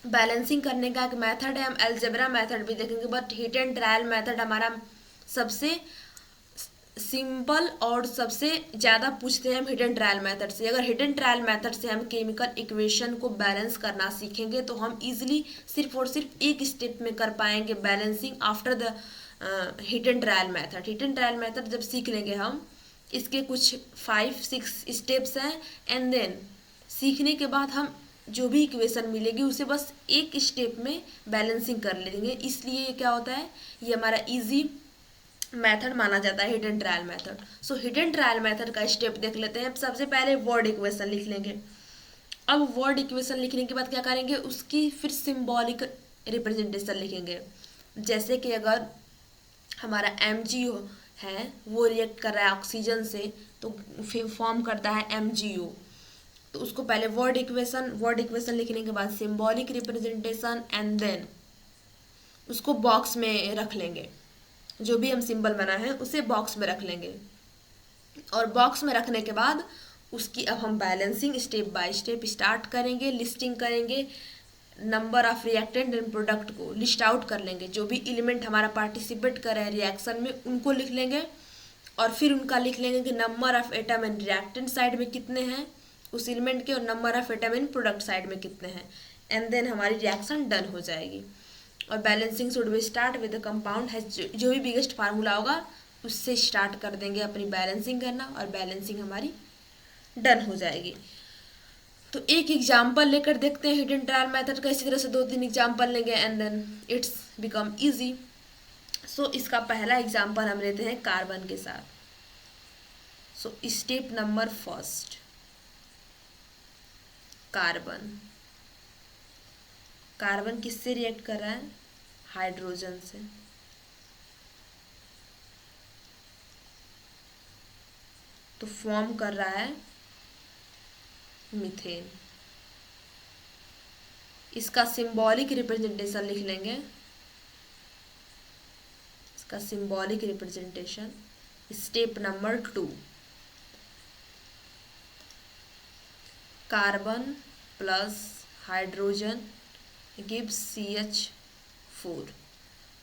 बैलेंसिंग करने का एक मेथड है। हम अलजेब्रा मेथड भी देखेंगे, but hit and trial method हमारा सबसे सिंपल और सबसे ज़्यादा पूछते हैं हम हिट एंड ट्रायल मेथड से। अगर हिट एंड ट्रायल मेथड से हम केमिकल इक्वेशन को बैलेंस करना सीखेंगे तो हम इजीली सिर्फ और सिर्फ एक स्टेप में कर पाएंगे balancing after the hit and trial method. Hit and trial method जब सीख लेंगे हम, इसके कुछ 5-6 स्टेप्स हैं, एंड देन सीखने के बाद हम जो भी इक्वेशन मिलेगी उसे बस एक स्टेप में बैलेंसिंग कर लेंगे। इसलिए ये क्या होता है, ये हमारा इजी मेथड माना जाता है hit and trial method. So hit and trial method का स्टेप देख लेते हैं। सबसे पहले वर्ड इक्वेशन लिख लेंगे। अब वर्ड इक्वेशन लिखने के बाद क्या करेंगे, उसकी फिर सिंबॉलिक रिप्रेजेंटेशन लिखेंगे। जैसे कि अगर हमारा MgO है, वो रिएक्ट कर रहा है ऑक्सीजन से, तो फिर फॉर्म करता है MgO, तो उसको पहले वर्ड इक्वेशन लिखने के बाद सिंबॉलिक रिप्रेजेंटेशन, एंड देन उसको बॉक्स में रख लेंगे। जो भी हम सिंबल बना है उसे बॉक्स में रख लेंगे, और बॉक्स में रखने के बाद उसकी अब हम balancing step by step start करेंगे। लिस्टिंग करेंगे, number of reactant and product को लिस्ट आउट कर लेंगे। जो भी एलिमेंट हमारा पार्टिसिपेट कर रहे हैं रिएक्शन में उनको लिख लेंगे, और फिर उनका लिख लेंगे कि number of atom and reactant side में कितने हैं उस एलिमेंट के, और number of atom and product side में कितने हैं, एंड देन हमारी रिएक्शन डन हो जाएगी। और balancing should be start with the compound है, जो भी बिगेस्ट फार्मूला होगा उससे स्टार्ट कर देंगे अपनी बैलेंसिंग करना, और बैलेंसिंग हमारी डन हो जाएगी। तो एक एग्जाम्पल लेकर देखते हैं हिट एंड ट्रायल मेथड का। इसी तरह से 2-3 एग्जाम्पल लेंगे and then it's become easy. So इसका पहला एग्जाम्पल हम लेते हैं कार्बन के साथ। So step number first, carbon किससे रिएक्ट कर रहा है, हाइड्रोजन से। तो फॉर्म कर रहा है मीथेन। इसका सिंबॉलिक रिप्रेजेंटेशन लिख लेंगे, इसका symbolic representation step number 2, carbon plus hydrogen gives CH4।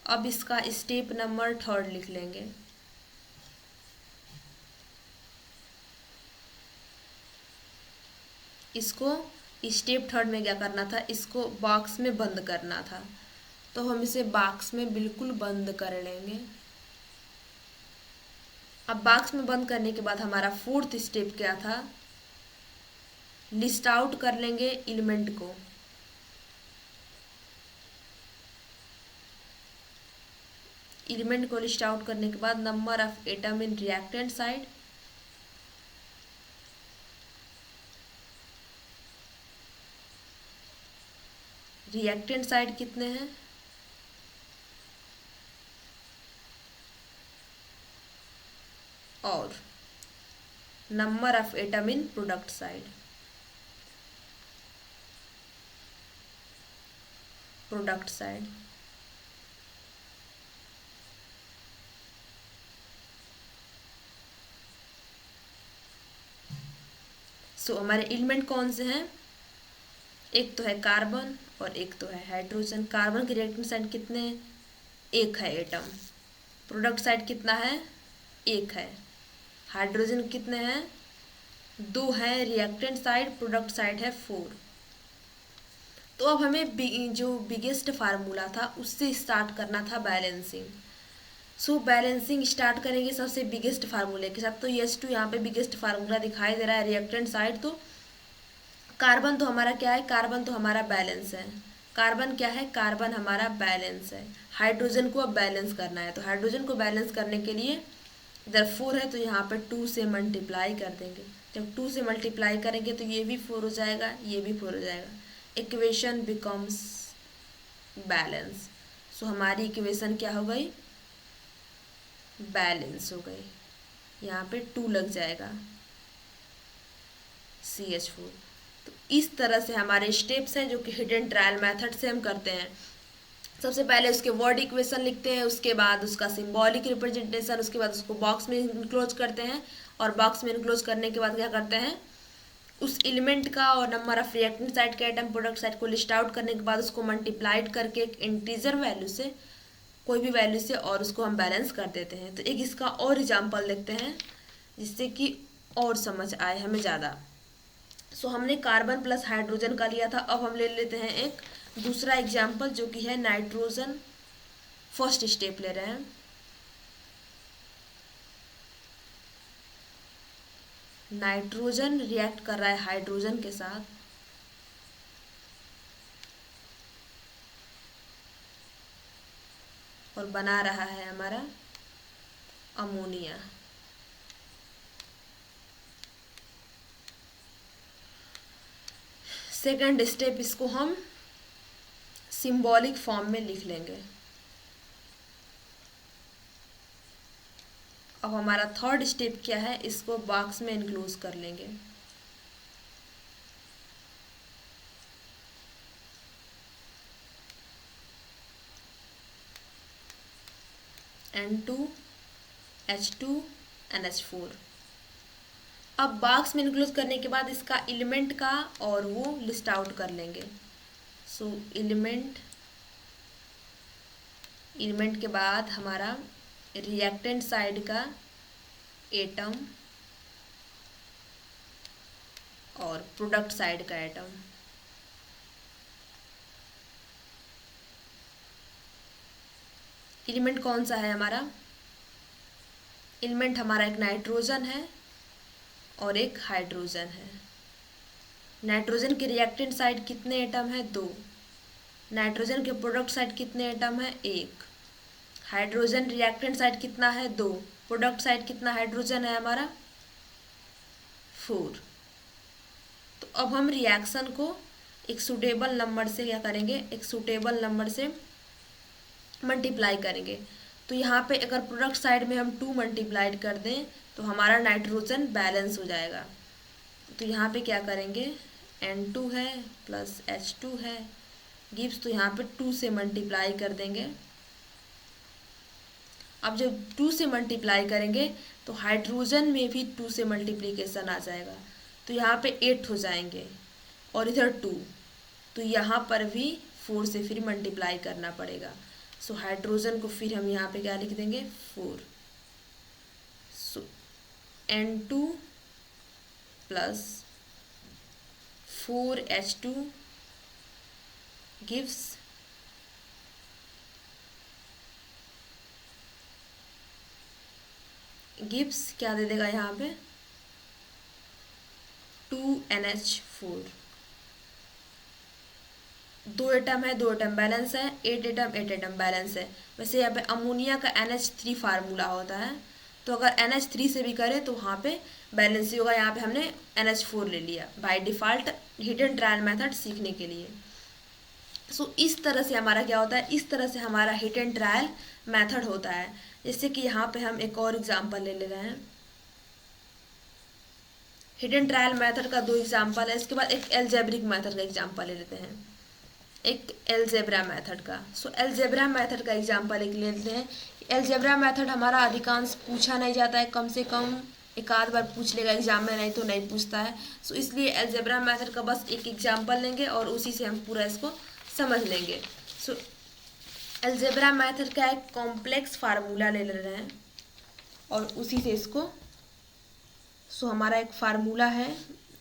अब इसका स्टेप नंबर 3 लिख लेंगे। इसको स्टेप 3 में क्या करना था, इसको बॉक्स में बंद करना था, तो हम इसे बॉक्स में बिल्कुल बंद कर लेंगे। अब बॉक्स में बंद करने के बाद हमारा 4th स्टेप क्या था, लिस्ट आउट कर लेंगे एलिमेंट को। एलिमेंट को लिस्ट आउट करने के बाद number of atom in reactant side, reactant side कितने हैं, और number of atom in product side, so हमारे एलिमेंट कौन से हैं, एक तो है कार्बन और एक तो है हाइड्रोजन। कार्बन के रिएक्टेंट साइड कितने हैं, 1 है एटम। प्रोडक्ट साइड कितना है, 1 है। हाइड्रोजन कितने हैं, 2 है। रिएक्टेंट साइड, प्रोडक्ट साइड है 4। तो अब हमें जो बिगेस्ट फार्मूला था उससे स्टार्ट करना था बैलेंसिंग। सो बैलेंसिंग स्टार्ट करेंगे सबसे बिगेस्ट फार्मूले के साथ। तो H2 यहाँ पे बिगेस्ट फार्मूला दिखाई दे रहा है रिएक्टेंट साइड। तो कार्बन तो हमारा क्या है, कार्बन तो हमारा बैलेंस है। कार्बन क्या है, कार्बन हमारा बैलेंस है। हाइड्रोजन को अब बैलेंस करना है, तो हाइड्रोजन को बैलेंस करने के लिए इधर 4 है तो यहाँ पर 2 से मल्टीप्लाई कर देंगे। जब 2 से मल्टीप्लाई करेंगे तो ये भी 4 हो जाएगा, ये भी 4 हो जाएगा। Equation becomes balance. सो हमारी इक्वेशन क्या हो गई, बैलेंस हो गई। यहाँ पे 2 लग जाएगा, CH4। तो इस तरह से हमारे स्टेप्स हैं जो कि हिडन ट्रायल मेथड से हम करते हैं। सबसे पहले उसके वर्ड इक्वेशन लिखते हैं, उसके बाद उसका सिंबॉलिक रिप्रेजेंटेशन, उसके बाद उसको बॉक्स में इनक्लोज करते हैं, और बॉक्स में इनक्लोज करने के बाद क्या करते हैं, उस एलिमेंट का और नंबर ऑफ रिएक्टेंट साइड के आइटम प्रोडक्ट साइड को लिस्ट आउट करने के बाद उसको मल्टीप्लाइड करके एक इंटीजर वैल्यू से, कोई भी वैल्यू से, और उसको हम बैलेंस कर देते हैं। तो एक इसका और एग्जाम्पल देखते हैं जिससे कि और समझ आए हमें ज़्यादा। सो हमने कार्बन प्लस हाइड्रोजन का लिया था। अब हम ले लेते हैं एक दूसरा एग्जाम्पल जो कि है नाइट्रोजन। फर्स्ट स्टेप ले रहे हैं, नाइट्रोजन रिएक्ट कर रहा है हाइड्रोजन के साथ, और बना रहा है हमारा अमोनिया। सेकंड स्टेप इसको हम सिंबॉलिक फॉर्म में लिख लेंगे। अब हमारा थर्ड स्टेप क्या है, इसको बॉक्स में इनक्लोज कर लेंगे। N2H2NH4। अब बॉक्स में इनक्लोज करने के बाद इसका एलिमेंट का और वो लिस्ट आउट कर लेंगे। सो एलिमेंट के बाद हमारा रिएक्टेंट साइड का एटम और प्रोडक्ट साइड का एटम। एलिमेंट कौन सा है हमारा, एलिमेंट हमारा एक नाइट्रोजन है और एक हाइड्रोजन है। नाइट्रोजन के रिएक्टेंट साइड कितने एटम है, 2। नाइट्रोजन के प्रोडक्ट साइड कितने एटम है, 1। हाइड्रोजन रिएक्टेंट साइड कितना है, 2। प्रोडक्ट साइड कितना हाइड्रोजन है हमारा, 4। तो अब हम रिएक्शन को एक सूटेबल नंबर से क्या करेंगे, एक सूटेबल नंबर से मल्टीप्लाई करेंगे। तो यहाँ पे अगर प्रोडक्ट साइड में हम 2 मल्टीप्लाइड कर दें तो हमारा नाइट्रोजन बैलेंस हो जाएगा। तो यहाँ पे क्या करेंगे, N2 है प्लस H2 है गिव्स, तो यहाँ पे 2 से मल्टीप्लाई कर देंगे। अब जब 2 से मल्टीप्लाई करेंगे तो हाइड्रोजन में भी 2 से मल्टीप्लिकेशन आ जाएगा, तो यहाँ पे 8 हो जाएंगे, और इधर 2, तो यहाँ पर भी 4 से फिर मल्टीप्लाई करना पड़ेगा। सो हाइड्रोजन को फिर हम यहाँ पे क्या लिख देंगे, 4। सो N2 प्लस 4H2 गिव्स क्या दे देगा यहाँ पे, 2NH4। 2 एटम है, 2 एटम बैलेंस है, 8 एटम 8 एटम बैलेंस है। वैसे यहाँ पे अमोनिया का NH3 फार्मूला होता है, तो अगर NH3 से भी करें तो वहाँ पे बैलेंस ही होगा। यहाँ पे हमने NH4 ले लिया by default hidden trial method सीखने के लिए। सो इस तरह से हमारा क्या होता है, इस तरह से हमारा हिट एंड ट्रायल मेथड होता है। जैसे कि यहाँ पे हम एक और एग्जांपल ले रहे हैं। हिट एंड ट्रायल मेथड का 2 एग्जांपल है, इसके बाद एक एल्जेब्रिक मेथड का एग्जांपल ले लेते हैं, एक एल्जेब्रा मेथड का। सो एल्जेब्रा मेथड का एग्जांपल एक ले लेते हैं। एल्जेब्रा मेथड हमारा अधिकांश पूछा नहीं जाता है, कम से कम एक आध बार पूछ लेगा एग्जाम में, नहीं तो नहीं पूछता है। सो इसलिए एल्जेब्रा मेथड का बस एक एग्जांपल लेंगे और उसी से हम पूरा इसको समझ लेंगे। सो एल्जेब्रा मेथड का एक कॉम्प्लेक्स फार्मूला ले रहे हैं और उसी से इसको, सो हमारा एक फार्मूला है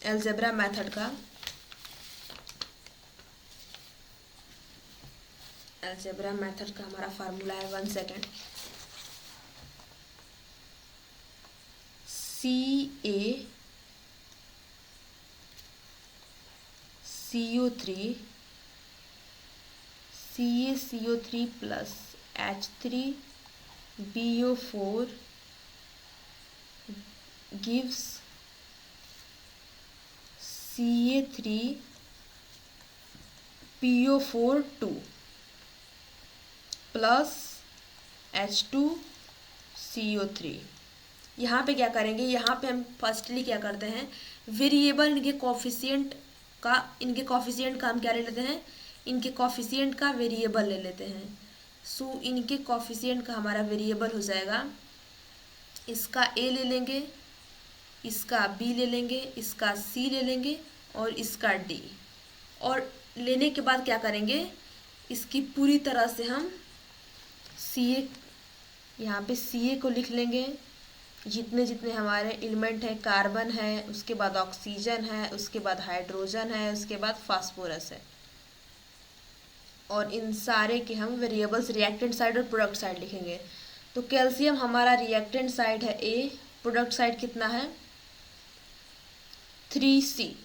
एल्जेब्रा मेथड का। एल्जेब्रा मेथड का हमारा फार्मूला है, 1 second. CaCO3 plus H3BO4 gives Ca3PO4 2 plus H2CO3। यहाँ पे क्या करेंगे, यहाँ पे हम फर्स्टली क्या करते हैं, वेरिएबल इनके कोफिशिएंट का हम क्या ले लेते हैं, इनके कोफिशिएंट का वेरिएबल ले लेते हैं। सो इनके कोफिशिएंट का हमारा वेरिएबल हो जाएगा, इसका A ले लेंगे, इसका B ले लेंगे, इसका C ले लेंगे और इसका D। और लेने के बाद क्या करेंगे, इसकी पूरी तरह से हम Ca, यहाँ पे Ca को लिख लेंगे, जितने जितने हमारे एलिमेंट है, कार्बन है, उसके बाद ऑक्सीजन है, उसके बाद हाइड्रोजन है, उसके बाद फास्फोरस है, और इन सारे के हम वेरिएबल्स रिएक्टेंट साइड और प्रोडक्ट साइड लिखेंगे। तो कैल्शियम हमारा रिएक्टेंट साइड है A, प्रोडक्ट साइड कितना है 3C,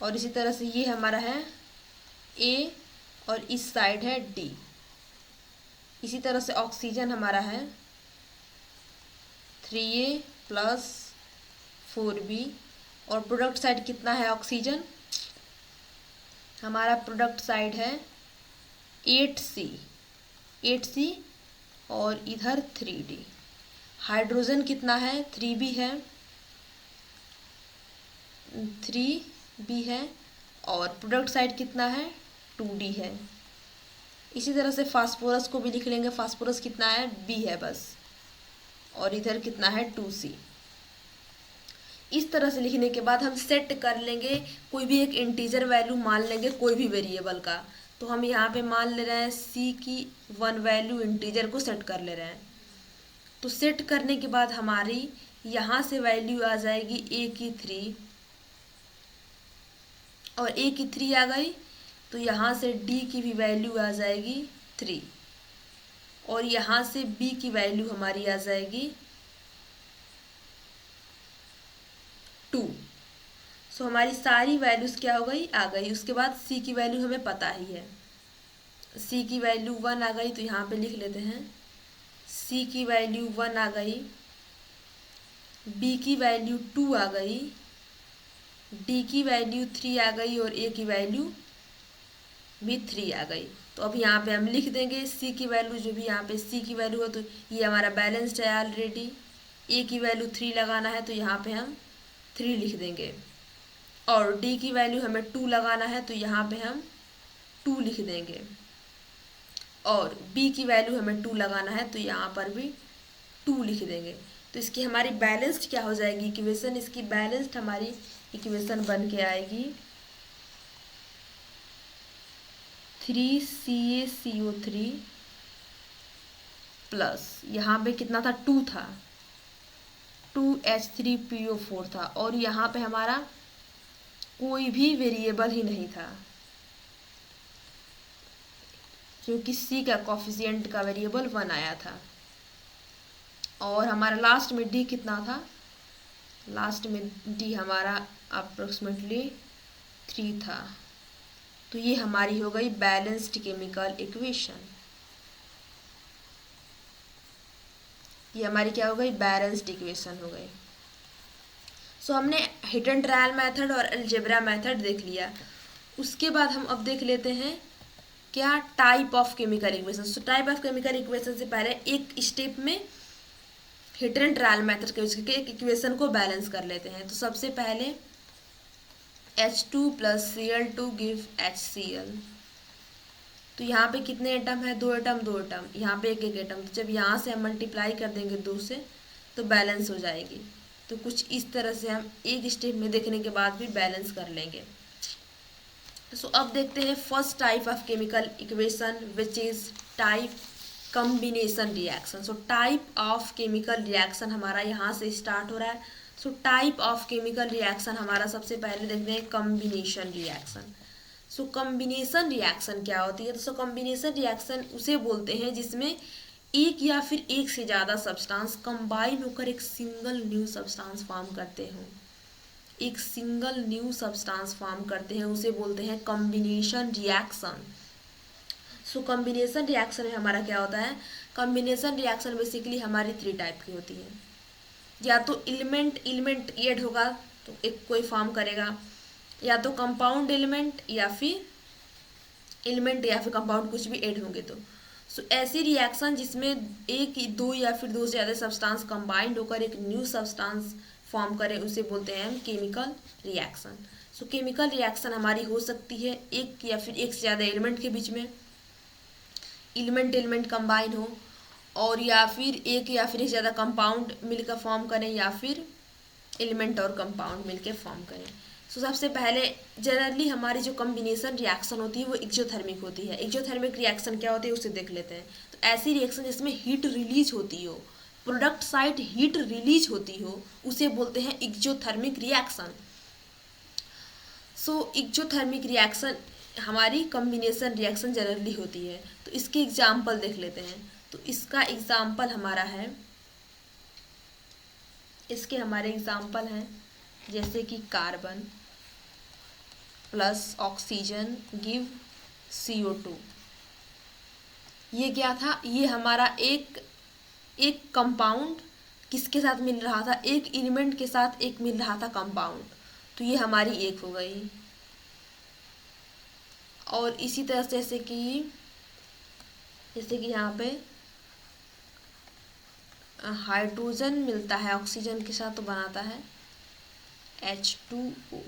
और इसी तरह से ये हमारा है A और इस साइड है D। इसी तरह से ऑक्सीजन हमारा है 3A प्लस 4B, और प्रोडक्ट साइड कितना है ऑक्सीजन, हमारा प्रोडक्ट साइड है 8C और इधर 3D। हाइड्रोजन कितना है 3B है और प्रोडक्ट साइड कितना है 2D है। इसी तरह से फास्फोरस को भी लिख लेंगे, फास्फोरस कितना है B है बस, और इधर कितना है 2C। इस तरह से लिखने के बाद हम सेट कर लेंगे, कोई भी एक इंटीजर वैल्यू मान लेंगे कोई भी वेरिएबल का। तो हम यहाँ पे मान ले रहे हैं C की 1 वैल्यू इंटीजर को सेट कर ले रहे हैं। तो सेट करने के बाद हमारी यहाँ से वैल्यू आ जाएगी A की 3, और A की 3 आ गई तो यहाँ से D की भी वैल्यू आ जाएगी 3, और यहाँ से B की वैल्यू हमारी आ जाएगी 2। सो हमारी सारी वैल्यूज़ क्या हो गई, आ गई। उसके बाद C की वैल्यू हमें पता ही है, C की वैल्यू 1 आ गई, तो यहाँ पे लिख लेते हैं C की वैल्यू 1 आ गई, B की वैल्यू 2 आ गई, D की वैल्यू 3 आ गई, और A की वैल्यू भी 3 आ गई। तो अब यहाँ पे हम लिख देंगे C की वैल्यू, जो भी यहाँ पे C की वैल्यू हो, तो ये हमारा बैलेंस्ड है ऑलरेडी। A की वैल्यू 3 लगाना है तो यहाँ पे हम 3 लिख देंगे, और D की वैल्यू हमें 2 लगाना है तो यहाँ पे हम 2 लिख देंगे, और B की वैल्यू हमें 2 लगाना है तो यहाँ पर भी 2 लिख देंगे। तो इसकी हमारी बैलेंस्ड क्या हो जाएगी इक्वेशन, इसकी बैलेंस्ड हमारी इक्वेशन बन के आएगी 3CaCO3 प्लस यहाँ पे कितना था 2 था, 2H3PO4 था, और यहाँ पे हमारा कोई भी वेरिएबल ही नहीं था क्योंकि C का कोफिशिएंट का वेरिएबल 1 आया था, और हमारा लास्ट में D कितना था, लास्ट में D हमारा अप्रोक्सीमेटली 3 था। तो ये हमारी हो गई बैलेंस्ड केमिकल इक्वेशन, ये हमारी क्या हो गई बैलेंस्ड इक्वेशन हो गई। सो हमने हिट एंड ट्रायल मेथड और अलजेब्रा मेथड देख लिया। उसके बाद हम अब देख लेते हैं क्या type of chemical equation. So type of chemical equation से पहले एक स्टेप में हिट एंड ट्रायल मेथड के यूज करके एक इक्वेशन को बैलेंस कर लेते हैं। तो सबसे पहले H2 plus Cl2 give HCl। तो यहाँ पे कितने एटम है, 2 एटम 2 एटम, यहाँ पे एक एटम। तो जब यहाँ से हम मल्टीप्लाई कर देंगे 2 से तो बैलेंस हो जाएगी। तो कुछ इस तरह से हम एक स्टेप में देखने के बाद भी बैलेंस कर लेंगे। सो अब देखते हैं first type of chemical equation which is type combination reaction. So type of chemical reaction हमारा यहाँ से स्टार्ट हो रहा है। So type of chemical reaction हमारा सबसे पहले देखते हैं combination reaction. So combination reaction क्या होती है, तो सो कॉम्बिनेशन रिएक्शन उसे बोलते हैं जिसमें एक या फिर एक से ज़्यादा सब्सटेंस कंबाइन होकर एक सिंगल न्यू सब्सटेंस फॉर्म करते हो, एक सिंगल न्यू सब्सटेंस फॉर्म करते हैं, उसे बोलते हैं combination reaction. So combination reaction में हमारा क्या होता है, कॉम्बिनेशन रिएक्शन बेसिकली हमारी 3 टाइप की होती है। या तो एलिमेंट ऐड होगा तो एक कोई फॉर्म करेगा, या तो कंपाउंड एलिमेंट या फिर एलिमेंट या फिर कंपाउंड कुछ भी ऐड होंगे तो। सो ऐसी रिएक्शन जिसमें एक दो या फिर दो से ज़्यादा सब्सटेंस कंबाइंड होकर एक न्यू सब्सटेंस फॉर्म करें उसे बोलते हैं हम केमिकल रिएक्शन। सो केमिकल रिएक्शन हमारी हो सकती है एक या फिर एक से ज़्यादा एलिमेंट के बीच में, एलिमेंट कंबाइन हो, और या फिर एक या फिर एक ज़्यादा कंपाउंड मिलकर फॉर्म करें, या फिर एलिमेंट और कंपाउंड मिलकर फॉर्म करें। सो सबसे पहले जनरली हमारी जो कॉम्बिनेशन रिएक्शन होती है वो एक्जोथर्मिक होती है। एक्जोथर्मिक रिएक्शन क्या होती है उसे देख लेते हैं। तो ऐसी रिएक्शन जिसमें हीट रिलीज होती हो, प्रोडक्ट साइड हीट रिलीज होती हो, उसे बोलते हैं एक्जोथर्मिक रिएक्शन। सो एक्जोथर्मिक रिएक्शन हमारी कॉम्बिनेशन रिएक्शन जनरली होती है। तो इसके एग्जाम्पल देख लेते हैं। तो इसका एग्जाम्पल हमारा है, इसके हमारे एग्जाम्पल हैं जैसे कि carbon plus oxygen give CO2। ये क्या था, ये हमारा एक कंपाउंड किसके साथ मिल रहा था, एक एलिमेंट के साथ एक मिल रहा था कंपाउंड, तो ये हमारी एक हो गई। और इसी तरह से जैसे कि यहाँ पे हाइड्रोजन मिलता है ऑक्सीजन के साथ तो बनाता है H2O।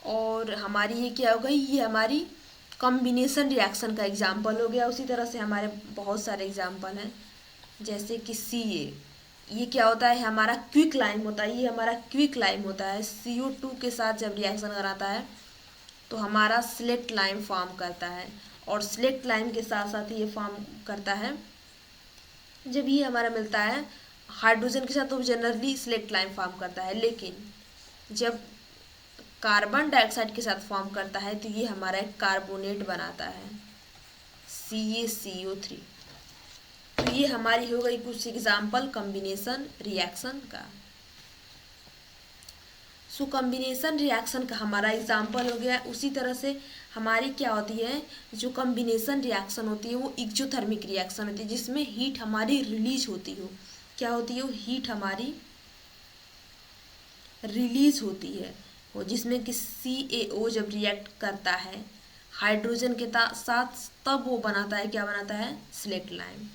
और हमारी ये क्या हो गई, ये हमारी कॉम्बिनेशन रिएक्शन का एग्जाम्पल हो गया। उसी तरह से हमारे बहुत सारे एग्जाम्पल हैं जैसे कि Ca, ये क्या होता है, हमारा क्विक लाइम होता है, ये हमारा क्विक लाइम होता है। CO2 के साथ जब रिएक्शन कराता है तो हमारा सिलेक्ट लाइम फॉर्म करता है, और सिलेक्ट लाइम के साथ साथ ये फॉर्म करता है जब ये हमारा मिलता है हाइड्रोजन के साथ तो जनरली सिलेक्ट लाइम फॉर्म करता है, लेकिन जब कार्बन डाइऑक्साइड के साथ फॉर्म करता है तो ये हमारा एक कार्बोनेट बनाता है CaCO3। तो ये हमारी हो गई कुछ एग्जाम्पल कॉम्बिनेशन रिएक्शन का। सो कॉम्बिनेशन रिएक्शन का हमारा एग्जाम्पल हो गया। उसी तरह से हमारी क्या होती है, जो कॉम्बिनेशन रिएक्शन होती है वो एक्जोथर्मिक रिएक्शन होती है जिसमें हीट हमारी रिलीज होती हो। क्या होती है, वो हीट हमारी रिलीज होती है, वो जिसमें कि CaO जब रिएक्ट करता है हाइड्रोजन के साथ तब वो बनाता है, क्या बनाता है, सिलेक्ट लाइम।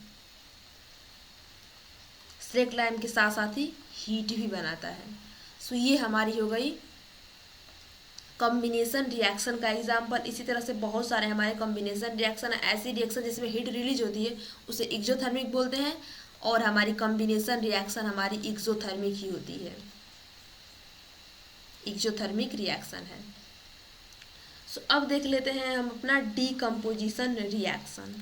सिलेक्ट लाइम के साथ साथ ही हीट भी बनाता है। सो ये हमारी हो गई कॉम्बिनेशन रिएक्शन का एग्जाम्पल। इसी तरह से बहुत सारे हमारे कॉम्बिनेशन रिएक्शन है, ऐसी रिएक्शन जिसमें हीट रिलीज होती है उसे एक्सोथर्मिक बोलते हैं, और हमारी कॉम्बिनेशन रिएक्शन हमारी एक्सोथर्मिक ही होती है, एक्सोथर्मिक रिएक्शन है। सो अब देख लेते हैं हम अपना डीकम्पोजिशन रिएक्शन।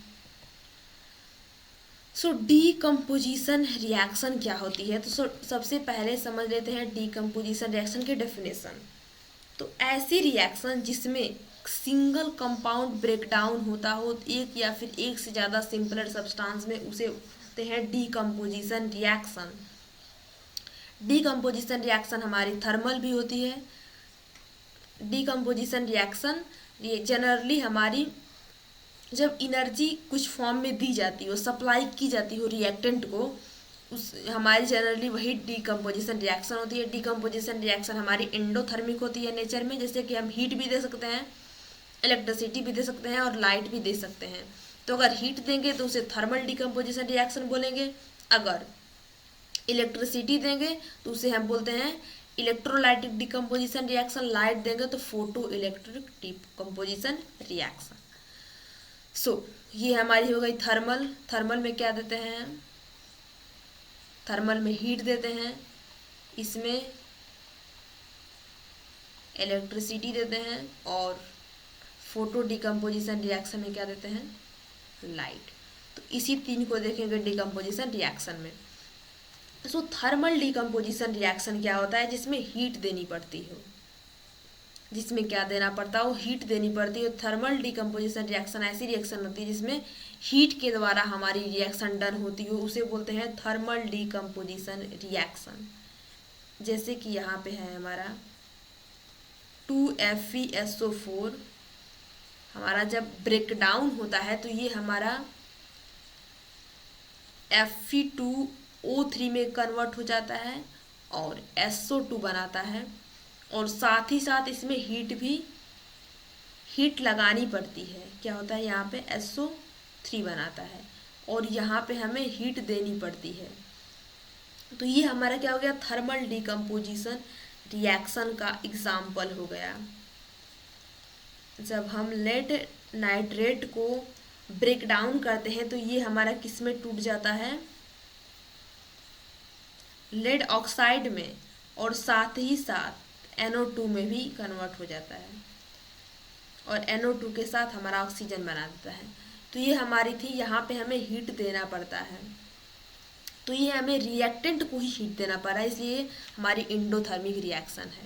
सो डीकम्पोजिशन रिएक्शन क्या होती है, तो सबसे पहले समझ लेते हैं डीकम्पोजिशन रिएक्शन की डेफिनेशन। तो ऐसी रिएक्शन जिसमें सिंगल कंपाउंड ब्रेकडाउन होता हो एक या फिर एक से ज़्यादा सिंपलर सब्सटेंस में, उसे बोलते हैं डीकम्पोजिशन रिएक्शन। डीकम्पोजिशन रिएक्शन हमारी थर्मल भी होती है। डीकम्पोजिशन रिएक्शन ये जनरली हमारी जब एनर्जी कुछ फॉर्म में दी जाती हो, सप्लाई की जाती हो रिएक्टेंट को, उस हमारी जनरली वही डीकम्पोजिशन रिएक्शन होती है। डीकम्पोजिशन रिएक्शन हमारी एंडोथर्मिक होती है नेचर में, जैसे कि हम हीट भी दे सकते हैं, इलेक्ट्रिसिटी भी दे सकते हैं और लाइट भी दे सकते हैं। तो अगर हीट देंगे तो उसे थर्मल डीकम्पोजिशन रिएक्शन बोलेंगे, अगर इलेक्ट्रिसिटी देंगे तो उसे हम बोलते हैं इलेक्ट्रोलाइटिक डीकम्पोजिशन रिएक्शन, लाइट देंगे तो photo electric decomposition reaction. So ये हमारी हो गई थर्मल। थर्मल में क्या देते हैं, थर्मल में हीट देते हैं, इसमें इलेक्ट्रिसिटी देते हैं, और फोटो डीकम्पोजिशन रिएक्शन में क्या देते हैं, लाइट। तो इसी तीन को देखेंगे डीकम्पोजिशन रिएक्शन में। सो थर्मल डीकम्पोजिशन रिएक्शन क्या होता है, जिसमें हीट देनी पड़ती हो। जिसमें क्या देना पड़ता है, वो हीट देनी पड़ती है। थर्मल डिकम्पोजिशन रिएक्शन ऐसी रिएक्शन होती है जिसमें हीट के द्वारा हमारी रिएक्शन डन होती है, उसे बोलते हैं थर्मल डिकम्पोजिशन रिएक्शन। जैसे कि यहाँ पे है हमारा 2FeSO4, हमारा जब ब्रेक डाउन होता है तो ये हमारा Fe2O3 में कन्वर्ट हो जाता है और SO2 बनाता है, और साथ ही साथ इसमें हीट लगानी पड़ती है। क्या होता है, यहाँ पे SO3 बनाता है और यहाँ पे हमें हीट देनी पड़ती है। तो ये हमारा क्या हो गया, थर्मल डिकम्पोजिशन रिएक्शन का एग्जाम्पल हो गया। जब हम लेड नाइट्रेट को ब्रेक डाउन करते हैं तो ये हमारा किस में टूट जाता है, लेड ऑक्साइड में, और साथ ही साथ NO2 में भी कन्वर्ट हो जाता है, और NO2 के साथ हमारा ऑक्सीजन बना देता है। तो ये हमारी थी, यहाँ पे हमें हीट देना पड़ता है, तो ये हमें रिएक्टेंट को ही हीट देना पड़ा, इसलिए हमारी इंडोथर्मिक रिएक्शन है।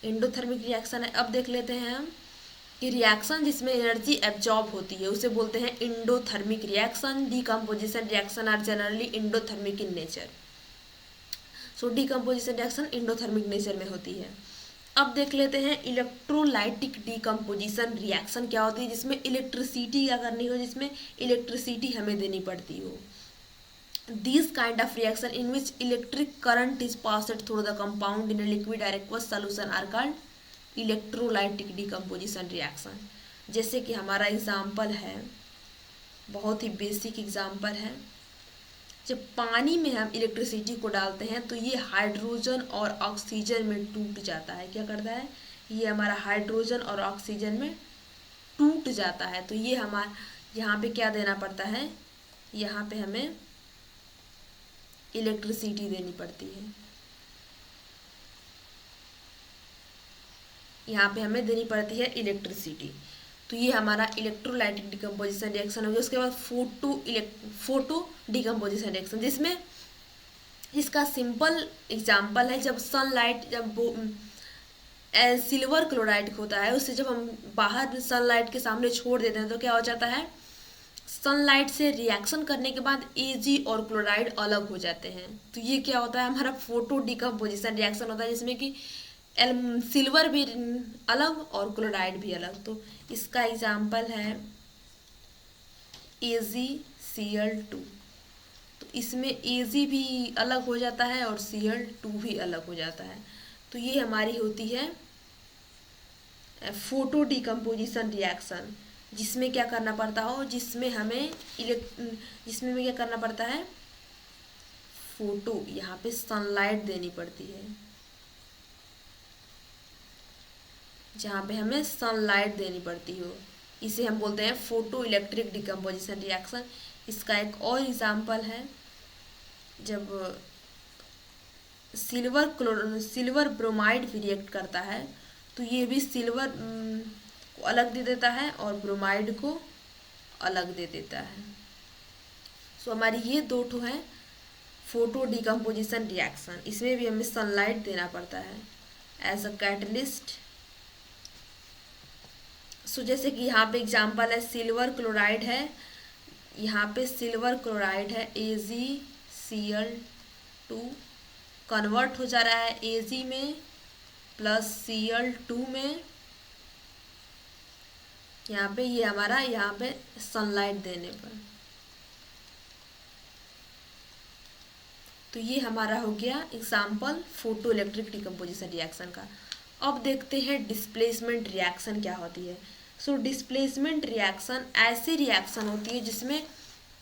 इंडोथर्मिक रिएक्शन है। अब देख लेते हैं हम कि रिएक्शन जिसमें एनर्जी एब्जॉर्ब होती है उसे बोलते हैं endothermic reaction. Decomposition reaction are generally endothermic in nature. So decomposition reaction endothermic nature में होती है। अब देख लेते हैं इलेक्ट्रोलाइटिक डिकम्पोजिशन रिएक्शन क्या होती है, जिसमें इलेक्ट्रिसिटी क्या करनी हो, जिसमें इलेक्ट्रिसिटी हमें देनी पड़ती हो। These kind of reaction in which electric current is passed through the compound in a liquid or aqueous solution are called electrolytic decomposition reaction। जैसे कि हमारा एग्जाम्पल है, बहुत ही बेसिक एग्जाम्पल है, जब पानी में हम इलेक्ट्रिसिटी को डालते हैं तो ये हाइड्रोजन और ऑक्सीजन में टूट जाता है। क्या करता है, ये हमारा हाइड्रोजन और ऑक्सीजन में टूट जाता है। तो ये हमारा यहाँ पे क्या देना पड़ता है, यहाँ पे हमें इलेक्ट्रिसिटी देनी पड़ती है, यहाँ पे हमें देनी पड़ती है इलेक्ट्रिसिटी। तो ये हमारा इलेक्ट्रोलाइटिक डिकम्पोजिशन रिएक्शन हो गया। उसके बाद फोटो डिकम्पोजिशन रिएक्शन, जिसमें इसका सिंपल एग्जांपल है, जब सनलाइट, जब सिल्वर क्लोराइड होता है उसे जब हम बाहर सनलाइट के सामने छोड़ देते हैं तो क्या हो जाता है, सनलाइट से रिएक्शन करने के बाद Ag और क्लोराइड अलग हो जाते हैं। तो ये क्या होता है, हमारा फोटो डिकम्पोजिशन रिएक्शन होता है, जिसमें कि सिल्वर भी अलग और क्लोराइड भी अलग। तो इसका एग्जाम्पल है AgCl2। तो इसमें Ag भी अलग हो जाता है और Cl2 भी अलग हो जाता है। तो ये हमारी होती है फोटो डिकम्पोजिशन रिएक्शन, जिसमें क्या करना पड़ता हो, जिसमें हमें क्या करना पड़ता है, फोटो, यहाँ पे सनलाइट देनी पड़ती है, जहाँ पे हमें सनलाइट देनी पड़ती हो, इसे हम बोलते हैं फोटो इलेक्ट्रिक डिकम्पोजिशन रिएक्शन। इसका एक और एग्जाम्पल है, जब सिल्वर ब्रोमाइड भी रिएक्ट करता है तो ये भी सिल्वर को अलग दे देता है और ब्रोमाइड को अलग दे देता है। सो हमारी ये दो ठो है फोटो डिकम्पोजिशन रिएक्शन। इसमें भी हमें सनलाइट देना पड़ता है एज अ कैटलिस्ट। सो जैसे कि यहाँ पे एग्जांपल है, सिल्वर क्लोराइड है, यहाँ पे सिल्वर क्लोराइड है AgCl2, कन्वर्ट हो जा रहा है Ag में प्लस Cl2 में। यहाँ पे ये हमारा, यहाँ पे सनलाइट देने पर, तो ये हमारा हो गया example photo electric decomposition reaction का। अब देखते हैं डिस्प्लेसमेंट रिएक्शन क्या होती है। सो डिस्प्लेसमेंट रिएक्शन ऐसी रिएक्शन होती है जिसमें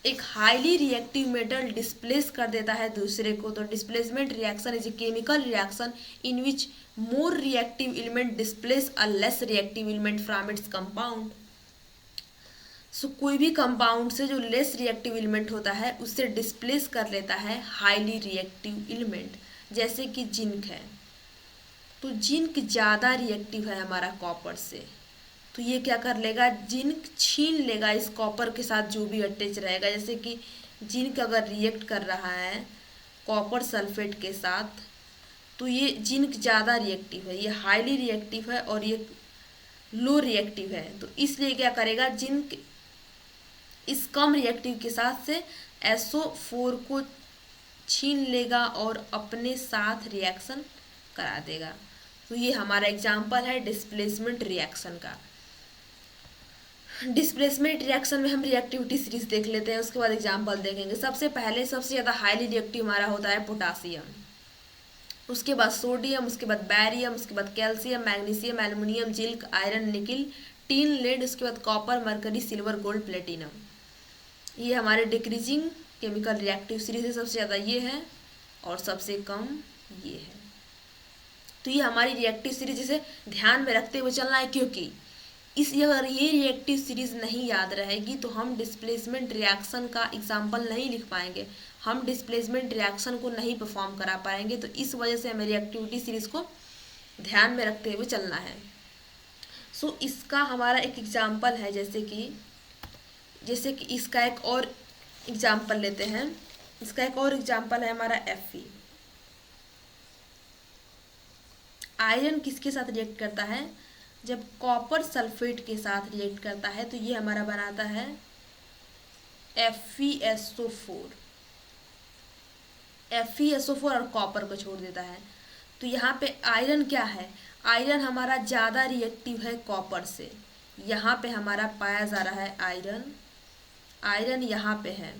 एक हाईली रिएक्टिव मेटल डिस्प्लेस कर देता है दूसरे को। तो displacement reaction is a chemical reaction in which more reactive element displace a less reactive element from its compound. So कोई भी कंपाउंड से जो लेस रिएक्टिव एलिमेंट होता है उससे डिस्प्लेस कर लेता है हाईली रिएक्टिव एलिमेंट, जैसे कि जिंक है। तो जिंक ज़्यादा रिएक्टिव है हमारा कॉपर से, तो ये क्या कर लेगा, जिंक छीन लेगा इस कॉपर के साथ जो भी अटैच रहेगा। जैसे कि जिंक अगर रिएक्ट कर रहा है कॉपर सल्फेट के साथ, तो तो ये जिंक ज़्यादा रिएक्टिव है, ये हाईली रिएक्टिव है और ये लो रिएक्टिव है। तो इसलिए क्या करेगा, जिंक इस कम रिएक्टिव के साथ से SO4 को छीन लेगा और अपने साथ रिएक्शन करा देगा। तो ये हमारा एग्जाम्पल है डिस्प्लेसमेंट रिएक्शन का। डिस्प्लेसमेंट रिएक्शन में हम रिएक्टिविटी सीरीज देख लेते हैं, उसके बाद एग्जाम्पल देखेंगे। सबसे पहले सबसे ज़्यादा हाईली रिएक्टिव हमारा होता है पोटासियम, उसके बाद सोडियम, उसके बाद बैरियम, उसके बाद calcium, magnesium, aluminium, zinc, iron, nickel, tin, lead, उसके बाद copper, mercury, silver, gold, platinum. ये हमारे डिक्रीजिंग केमिकल रिएक्टिव सीरीज है, सबसे ज़्यादा ये है और सबसे कम ये है। तो ये हमारी रिएक्टिव सीरीज इसे ध्यान में रखते हुए चलना है, क्योंकि अगर ये रिएक्टिव सीरीज नहीं याद रहेगी तो हम डिस्प्लेसमेंट रिएक्शन का एग्जाम्पल नहीं लिख पाएंगे, हम डिस्प्लेसमेंट रिएक्शन को नहीं परफॉर्म करा पाएंगे। तो इस वजह से हमें रिएक्टिविटी सीरीज को ध्यान में रखते हुए चलना है। सो इसका हमारा एक एग्जाम्पल है, जैसे कि इसका एक और एग्जाम्पल लेते हैं। इसका एक और एग्जाम्पल है हमारा Fe। आयरन किसके साथ रिएक्ट करता है, जब कॉपर सल्फेट के साथ रिएक्ट करता है तो ये हमारा बनाता है FeSO4। FeSO4 और कॉपर को छोड़ देता है। तो यहाँ पे आयरन क्या है, आयरन हमारा ज़्यादा रिएक्टिव है कॉपर से। यहाँ पे हमारा पाया जा रहा है आयरन यहाँ पे है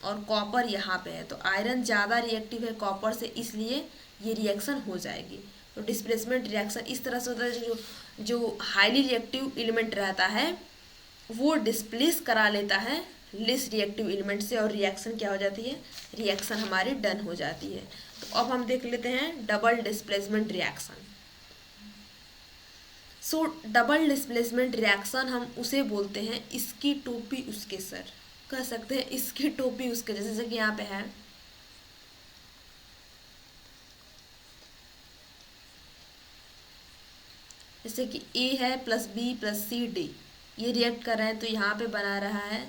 और कॉपर यहाँ पे है। तो आयरन ज़्यादा रिएक्टिव है कॉपर से, इसलिए ये रिएक्शन हो जाएगी। तो डिस्प्लेसमेंट रिएक्शन इस तरह से होता है, जो हाईली रिएक्टिव एलिमेंट रहता है वो डिस्प्लेस करा लेता है लेस रिएक्टिव एलिमेंट से, और रिएक्शन क्या हो जाती है, रिएक्शन हमारी डन हो जाती है। तो अब हम देख लेते हैं डबल डिस्प्लेसमेंट रिएक्शन। सो डबल डिस्प्लेसमेंट रिएक्शन हम उसे बोलते हैं इसकी टोपी उसके सर, कह सकते हैं इसकी टोपी उसके, जैसे कि यहाँ पे है जैसे कि A है plus B plus C D, ये रिएक्ट कर रहे हैं तो यहाँ पे बना रहा है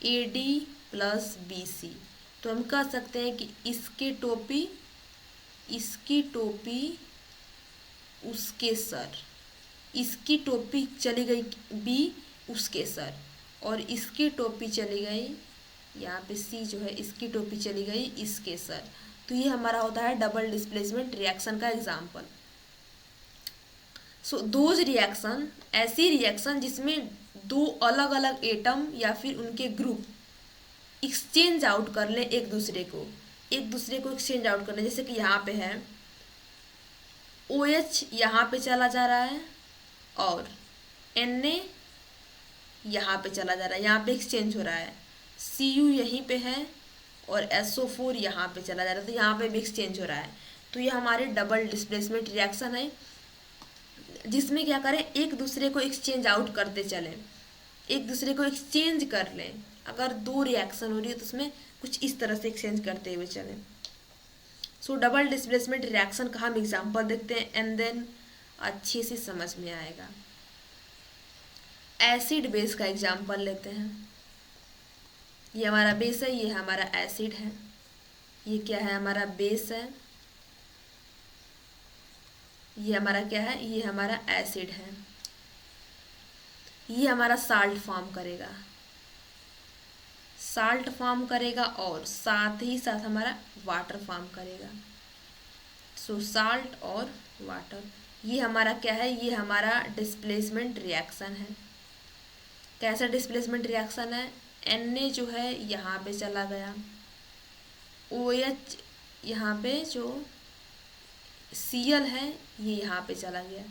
AD प्लस BC। तो हम कह सकते हैं कि इसकी टोपी उसके सर, इसकी टोपी चली गई B उसके सर, और इसकी टोपी चली गई यहाँ पे C जो है, इसकी टोपी चली गई इसके सर। तो ये हमारा होता है डबल डिस्प्लेसमेंट रिएक्शन का एग्जाम्पल। सो दोज रिएक्शन, ऐसी रिएक्शन जिसमें दो अलग अलग एटम या फिर उनके ग्रुप एक्सचेंज आउट कर लें एक दूसरे को एक्सचेंज आउट कर लें। जैसे कि यहाँ पे है OH यहाँ पे चला जा रहा है और Na यहाँ पे चला जा रहा है, यहाँ पे एक्सचेंज हो रहा है। Cu यहीं पे है और SO4 यहाँ पे चला जा रहा है, तो यहाँ पे भी एक्सचेंज हो रहा है। तो ये हमारे डबल डिस्प्लेसमेंट रिएक्शन है, जिसमें क्या करें, एक दूसरे को एक्सचेंज आउट करते चलें, एक दूसरे को एक्सचेंज कर लें। अगर दो रिएक्शन हो रही है तो उसमें कुछ इस तरह से एक्सचेंज करते हुए चलें। सो डबल डिस्प्लेसमेंट रिएक्शन का हम एग्जांपल देखते हैं एंड देन अच्छे से समझ में आएगा। एसिड बेस का एग्जांपल लेते हैं। ये हमारा बेस है, ये हमारा एसिड है। ये क्या है, हमारा बेस है। ये हमारा क्या है, ये हमारा एसिड है। ये हमारा साल्ट फॉर्म करेगा और साथ ही साथ हमारा वाटर फॉर्म करेगा। सो साल्ट और वाटर, ये हमारा क्या है, ये हमारा डिस्प्लेसमेंट रिएक्शन है। कैसा डिस्प्लेसमेंट रिएक्शन है, Na जो है यहाँ पे चला गया, OH यहाँ पे जो Cl है ये यहाँ पे चला गया।